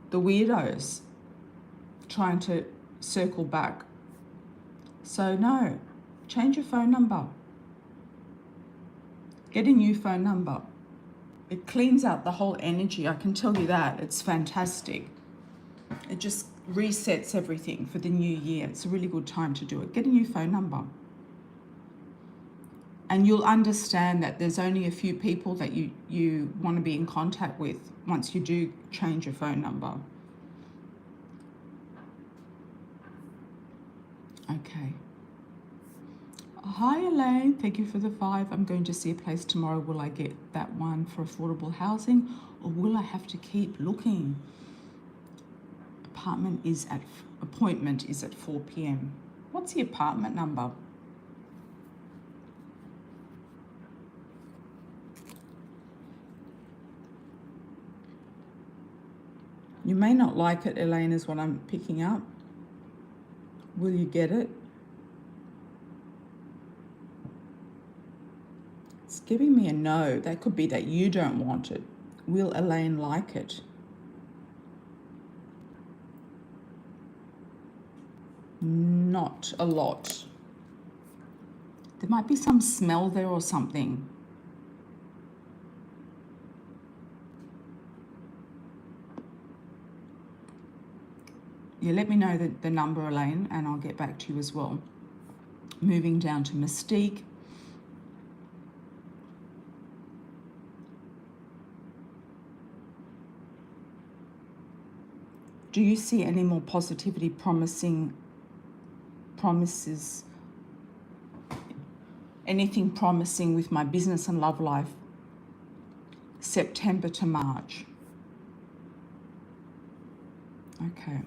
the weirdos trying to circle back. So no, change your phone number. Get a new phone number. It cleans out the whole energy, I can tell you that. It's fantastic. It just resets everything for the new year. It's a really good time to do it. Get a new phone number. And you'll understand that there's only a few people that you want to be in contact with once you do change your phone number. Okay. Hi Elaine, thank you for the 5. I'm going to see a place tomorrow. Will I get that one for affordable housing or will I have to keep looking? Appointment is at 4 p.m. What's the apartment number? You may not like it, Elaine, is what I'm picking up. Will you get it? It's giving me a no. That could be that you don't want it. Will Elaine like it? Not a lot. There might be some smell there or something. Yeah, let me know the number, Elaine, and I'll get back to you as well. Moving down to Mystique. Do you see any more positivity promises, anything promising with my business and love life? September to March. Okay.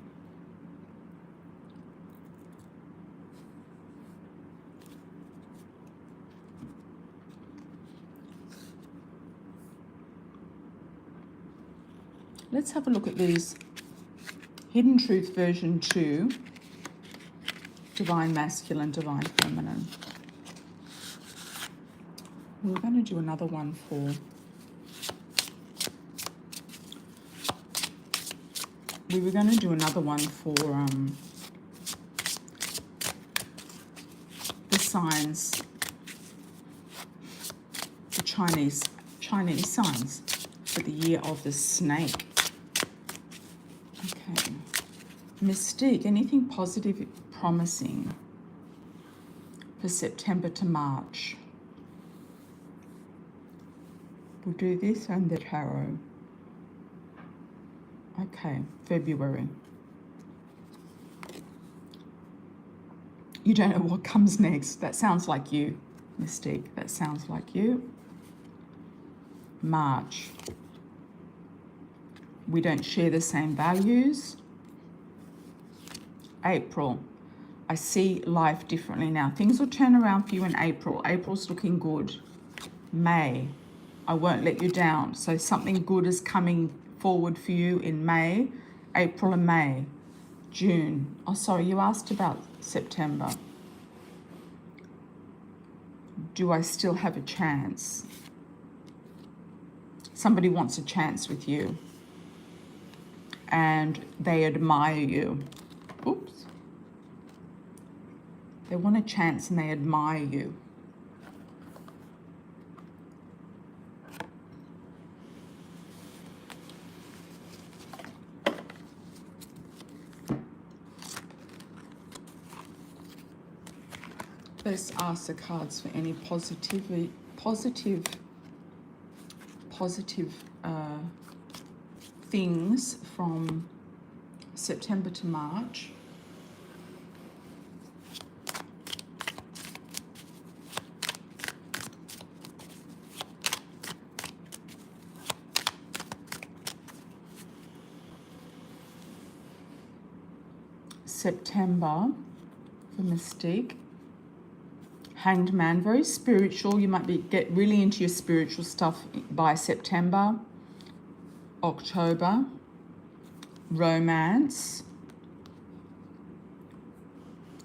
Let's have a look at these. Hidden Truth version 2. Divine Masculine, Divine Feminine. We're going to do another one for... We were going to do another one for the signs, the Chinese signs for the year of the snake. Okay. Mystique, anything positive promising for September to March? We'll do this and the tarot. Okay, February. You don't know what comes next. That sounds like you, Mystique. That sounds like you. March. We don't share the same values. April. I see life differently now. Things will turn around for you in April. April's looking good. May. I won't let you down. So something good is coming forward for you in May, April and May. June. Oh, sorry, you asked about September. Do I still have a chance? Somebody wants a chance with you and they admire you. Oops. They want a chance and they admire you. Let's ask the cards for any positive things from September to March. September for Mystique. Hanged Man, very spiritual. You might get really into your spiritual stuff by September. October. Romance.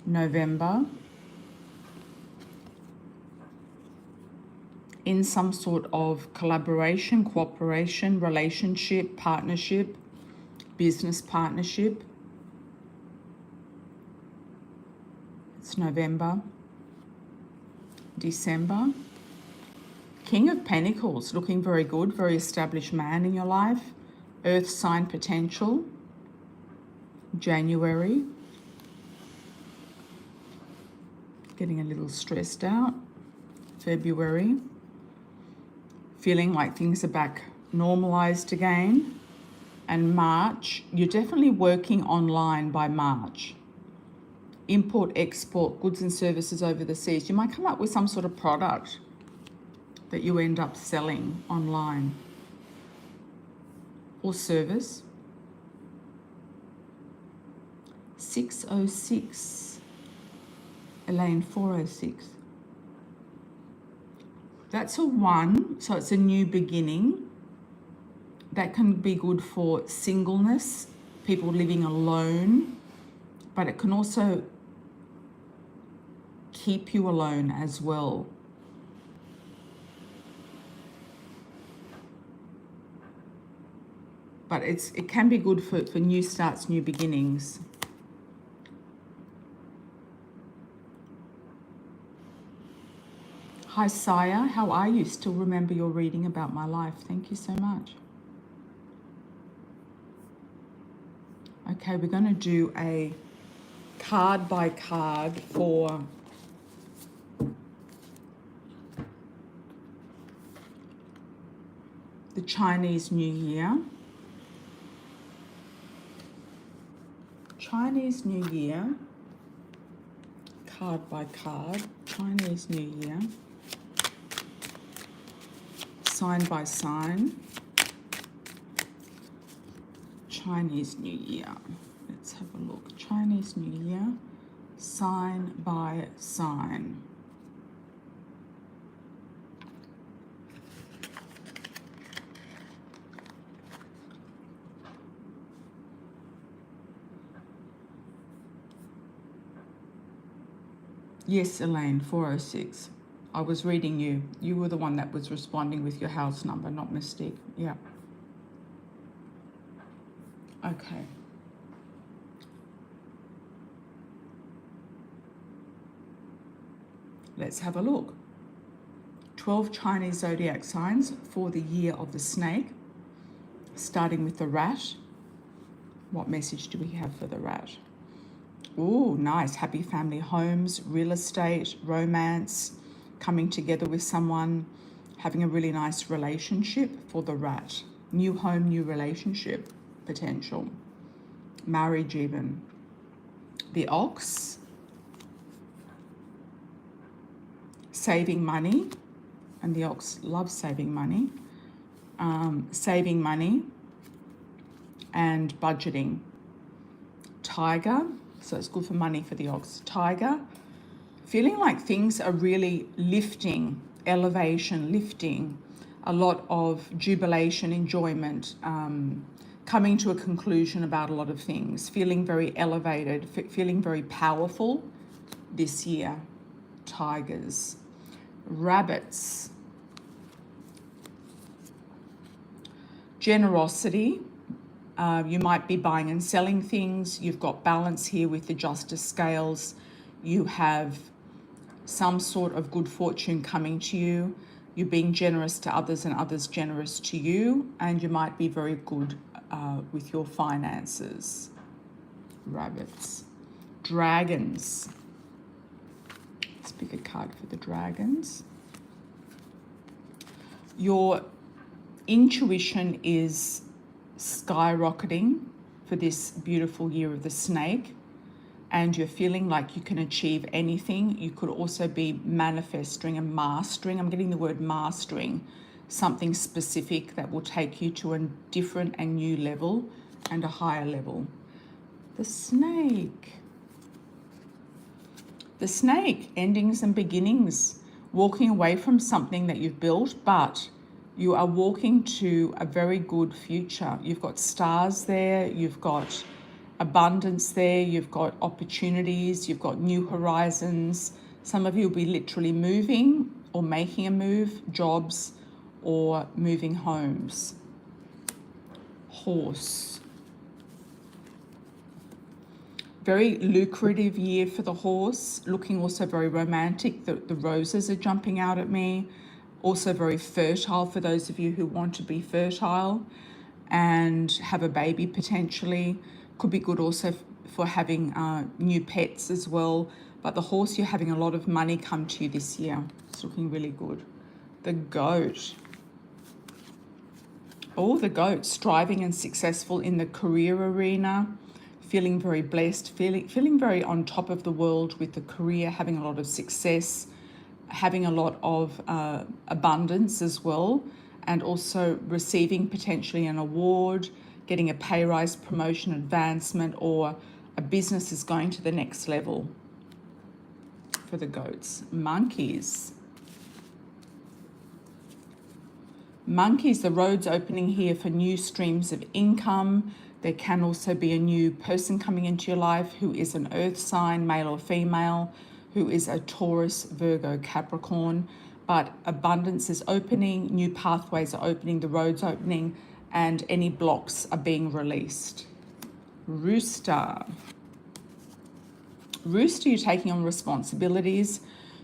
November. In some sort of collaboration, cooperation, relationship, partnership, business partnership. It's November. December. King of Pentacles, looking very good, very established man in your life. Earth sign potential. January. Getting a little stressed out. February. Feeling like things are back normalized again. And March, you're definitely working online by March. import, export, goods and services over the seas. You might come up with some sort of product that you end up selling online or service. 606, Elaine, 406. That's a 1, so it's a new beginning. That can be good for singleness, people living alone, but it can also keep you alone as well. But it can be good for new starts, new beginnings. Hi, Saya. How are you? Still remember your reading about my life. Thank you so much. Okay, we're going to do a card by card for the Chinese New Year. Chinese New Year, card by card, Chinese New Year, sign by sign, Chinese New Year. Let's have a look. Chinese New Year, sign by sign. Yes, Elaine, 406. I was reading you. You were the one that was responding with your house number, not Mystique. Yeah. Okay. Let's have a look. 12 Chinese zodiac signs for the year of the snake, starting with the rat. What message do we have for the rat? Oh, nice. Happy family homes, real estate, romance, coming together with someone, having a really nice relationship for the rat. New home, new relationship potential. Marriage even. The ox, saving money, and the ox loves saving money. Saving money and budgeting. Tiger, so it's good for money for the ox. Tiger, feeling like things are really lifting, elevation, lifting, a lot of jubilation, enjoyment, coming to a conclusion about a lot of things, feeling very elevated, feeling very powerful this year. Tigers. Rabbits. Generosity. You might be buying and selling things. You've got balance here with the justice scales. You have some sort of good fortune coming to you. You're being generous to others and others generous to you. And you might be very good with your finances. Rabbits. Dragons. Let's pick a card for the dragons. Your intuition is skyrocketing for this beautiful year of the snake, and you're feeling like you can achieve anything. You could also be manifesting and mastering, I'm getting the word mastering, something specific that will take you to a different and new level and a higher level. The snake. The snake, endings and beginnings, walking away from something that you've built, but you are walking to a very good future. You've got stars there, you've got abundance there, you've got opportunities, you've got new horizons. Some of you will be literally moving or making a move, jobs, or moving homes. Horse. Very lucrative year for the horse, looking also very romantic. The roses are jumping out at me. Also very fertile for those of you who want to be fertile and have a baby potentially. Could be good also for having new pets as well. But the horse, you're having a lot of money come to you this year. It's looking really good. The goat. Oh, the goat, striving and successful in the career arena. feeling very blessed, feeling very on top of the world with the career, having a lot of success, having a lot of abundance as well, and also receiving potentially an award, getting a pay rise, promotion, advancement, or a business is going to the next level for the goats. Monkeys. Monkeys, the road's opening here for new streams of income. There can also be a new person coming into your life who is an earth sign, male or female, who is a Taurus, Virgo, Capricorn. But abundance is opening, new pathways are opening, the road's opening, and any blocks are being released. Rooster. Rooster, you're taking on responsibilities.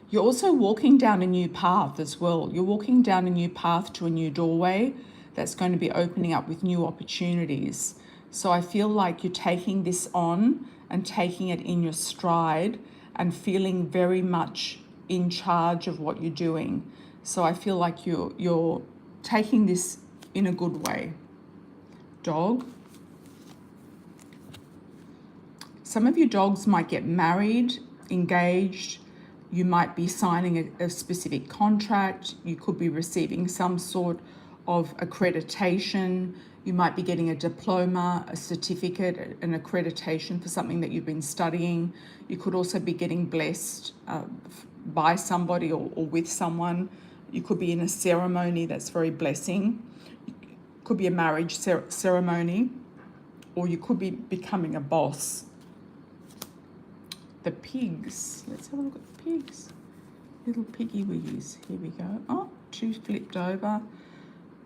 You're also walking down a new path as well. You're walking down a new path to a new doorway that's going to be opening up with new opportunities. So I feel like you're taking this on and taking it in your stride and feeling very much in charge of what you're doing. So I feel like you're taking this in a good way. Dog. Some of your dogs might get married, engaged. You might be signing a specific contract. You could be receiving some sort of accreditation. You might be getting a diploma, a certificate, an accreditation for something that you've been studying. You could also be getting blessed by somebody or with someone. You could be in a ceremony that's very blessing. It could be a marriage ceremony, or you could be becoming a boss. The pigs. Let's have a look at the pigs. Little piggy wiggies. Here we go. Oh, two flipped over.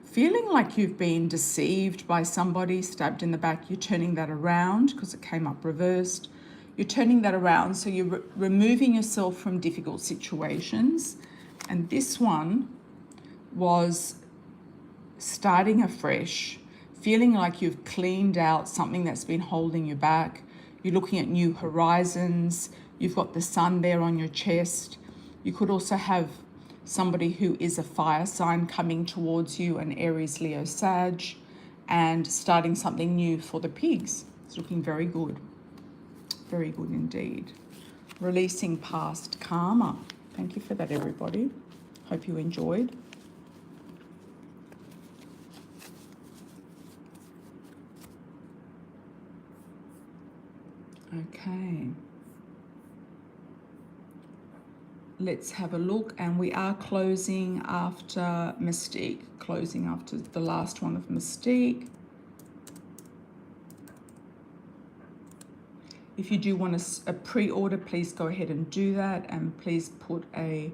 Feeling like you've been deceived by somebody, stabbed in the back. You're turning that around because it came up reversed. You're turning that around, so you're removing yourself from difficult situations. And this one was starting afresh, feeling like you've cleaned out something that's been holding you back. You're looking at new horizons. You've got the sun there on your chest. You could also have somebody who is a fire sign coming towards you, an Aries, Leo, Sag, and starting something new for the pigs. It's looking very good. Very good indeed. Releasing past karma. Thank you for that, everybody. Hope you enjoyed. Okay. Let's have a look, and we are closing after Mystique, closing after the last one of Mystique. If you do want a pre-order, please go ahead and do that, and please put a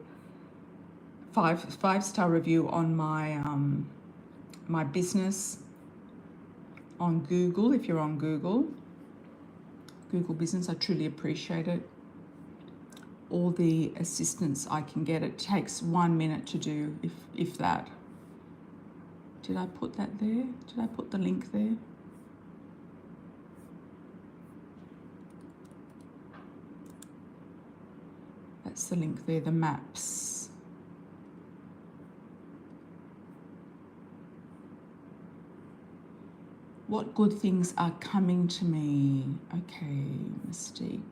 five-star review on my my business on Google. If you're on Google Business, I truly appreciate it. All the assistance I can get. It takes 1 minute to do, if that. Did I put that there? Did I put the link there? That's the link there, the maps. What good things are coming to me? Okay, Mystique.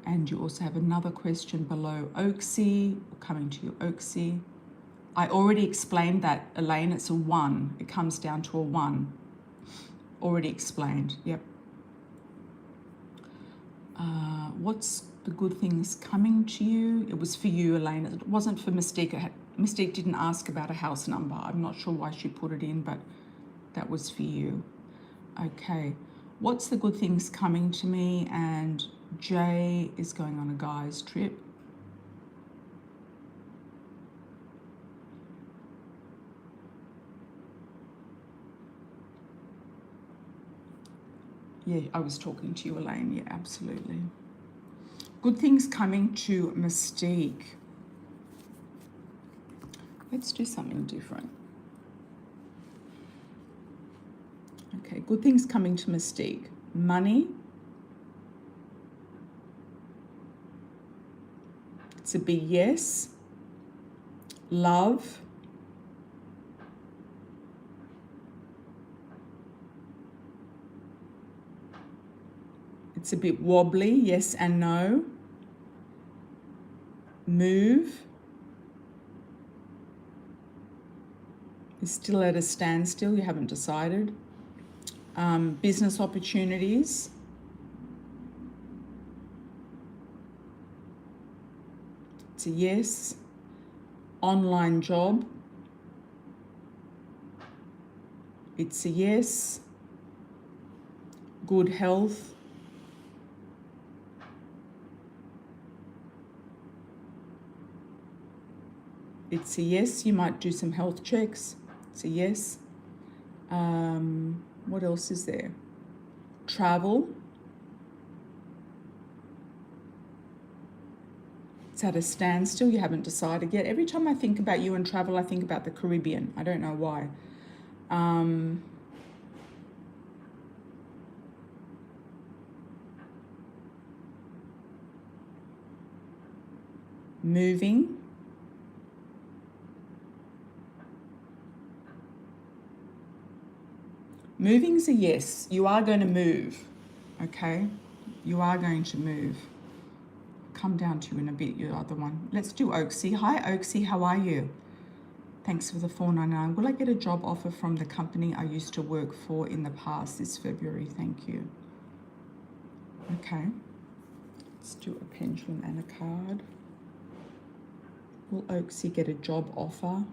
And you also have another question below, Oaksy, coming to you, Oaksy. I already explained that, Elaine, it's a 1. It comes down to a 1. Already explained, yep. What's the good things coming to you? It was for you, Elaine. It wasn't for Mystique. Mystique didn't ask about a house number. I'm not sure why she put it in, but that was for you. Okay. What's the good things coming to me? And Jay is going on a guy's trip. Yeah, I was talking to you, Elaine. Yeah, absolutely. Good things coming to Mystique. Let's do something different. Okay, good things coming to Mystique. Money. It's a big yes. Love. It's a bit wobbly, yes and no. Move. You're still at a standstill, you haven't decided. Business opportunities. It's a yes. Online job. It's a yes. Good health. It's a yes. You might do some health checks. It's a yes. What else is there? Travel. It's at a standstill. You haven't decided yet. Every time I think about you and travel, I think about the Caribbean. I don't know why. Moving. Moving's a yes. You are going to move, okay? You are going to move. Come down to you in a bit, your other one. Let's do Oaksy. Hi, Oaksy. How are you? Thanks for the 499. Will I get a job offer from the company I used to work for in the past this February? Thank you. Okay. Let's do a pendulum and a card. Will Oaksy get a job offer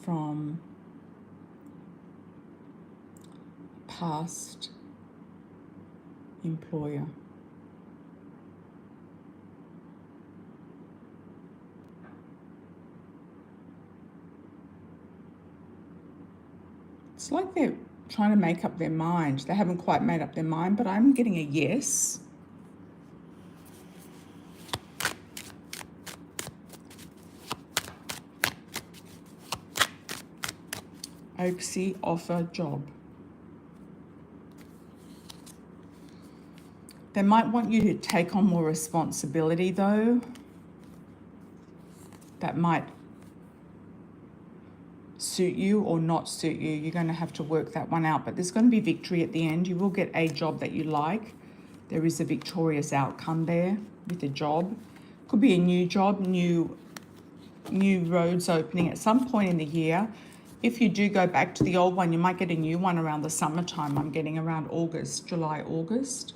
from past employer? It's like they're trying to make up their mind. They haven't quite made up their mind, but I'm getting a yes. Oaksy offer job. They might want you to take on more responsibility though. That might suit you or not suit you. You're going to have to work that one out, but there's going to be victory at the end. You will get a job that you like. There is a victorious outcome there with a job. Could be a new job, new roads opening at some point in the year. If you do go back to the old one, you might get a new one around the summertime. I'm getting around August, July, August.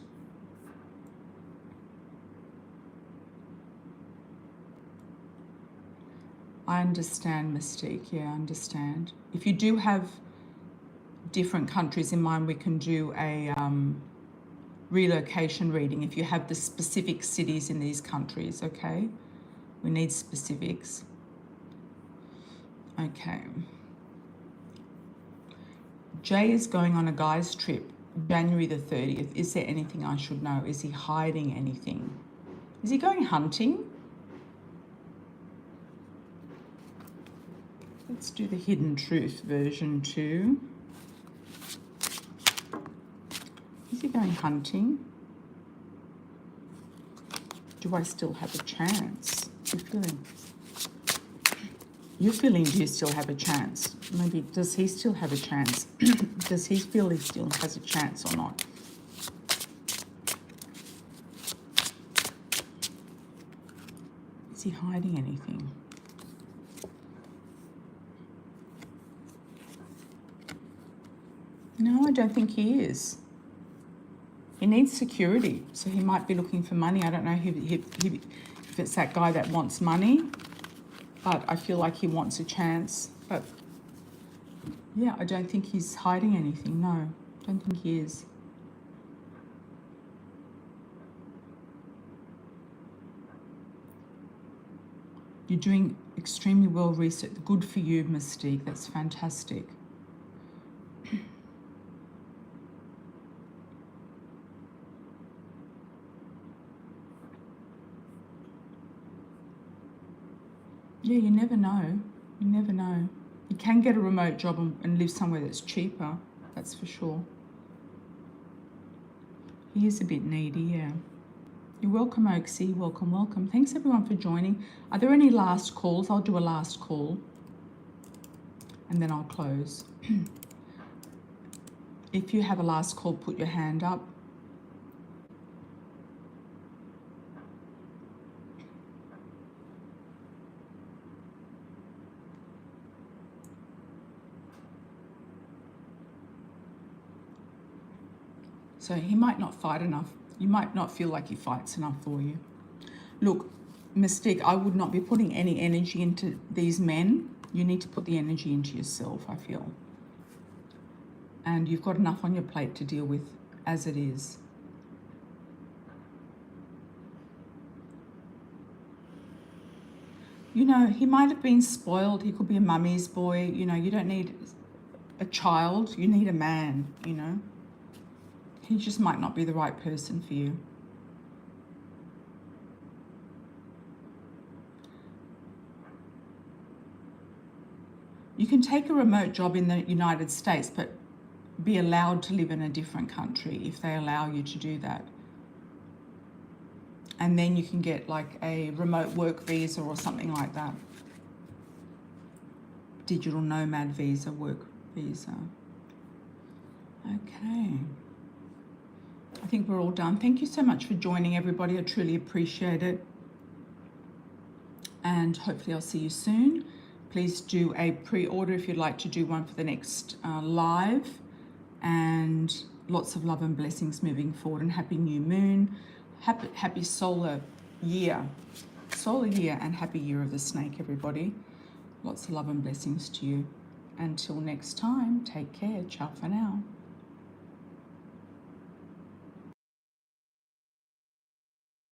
I understand, Mystique. Yeah, I understand. If you do have different countries in mind, we can do a relocation reading if you have the specific cities in these countries, okay? We need specifics. Okay. Jay is going on a guy's trip January the 30th. Is there anything I should know? Is he hiding anything? Is he going hunting? Let's do the Hidden Truth version 2. Is he going hunting? Do I still have a chance? You're feeling do you still have a chance? Maybe, does he still have a chance? Does he feel he still has a chance or not? Is he hiding anything? No, I don't think he is. He needs security, so he might be looking for money. I don't know if it's that guy that wants money, but I feel like he wants a chance. But yeah, I don't think he's hiding anything. No, I don't think he is. You're doing extremely well research. Good for you, Mystique. That's fantastic. Yeah, you never know. You never know. You can get a remote job and live somewhere that's cheaper. That's for sure. He is a bit needy, yeah. You're welcome, Oaksy. Welcome, welcome. Thanks, everyone, for joining. Are there any last calls? I'll do a last call. And then I'll close. If you have a last call, put your hand up. So he might not fight enough. You might not feel like he fights enough for you. Look, Mystique, I would not be putting any energy into these men. You need to put the energy into yourself, I feel. And you've got enough on your plate to deal with as it is. You know, he might have been spoiled. He could be a mummy's boy. You know, you don't need a child. You need a man, you know. He just might not be the right person for you. You can take a remote job in the United States, but be allowed to live in a different country if they allow you to do that. And then you can get like a remote work visa or something like that. Digital nomad visa, work visa. Okay. I think we're all done. Thank you so much for joining, everybody. I truly appreciate it. And hopefully I'll see you soon. Please do a pre-order if you'd like to do one for the next live. And lots of love and blessings moving forward, and happy new moon. Happy solar year. Solar year and happy year of the snake, everybody. Lots of love and blessings to you. Until next time, take care. Ciao for now.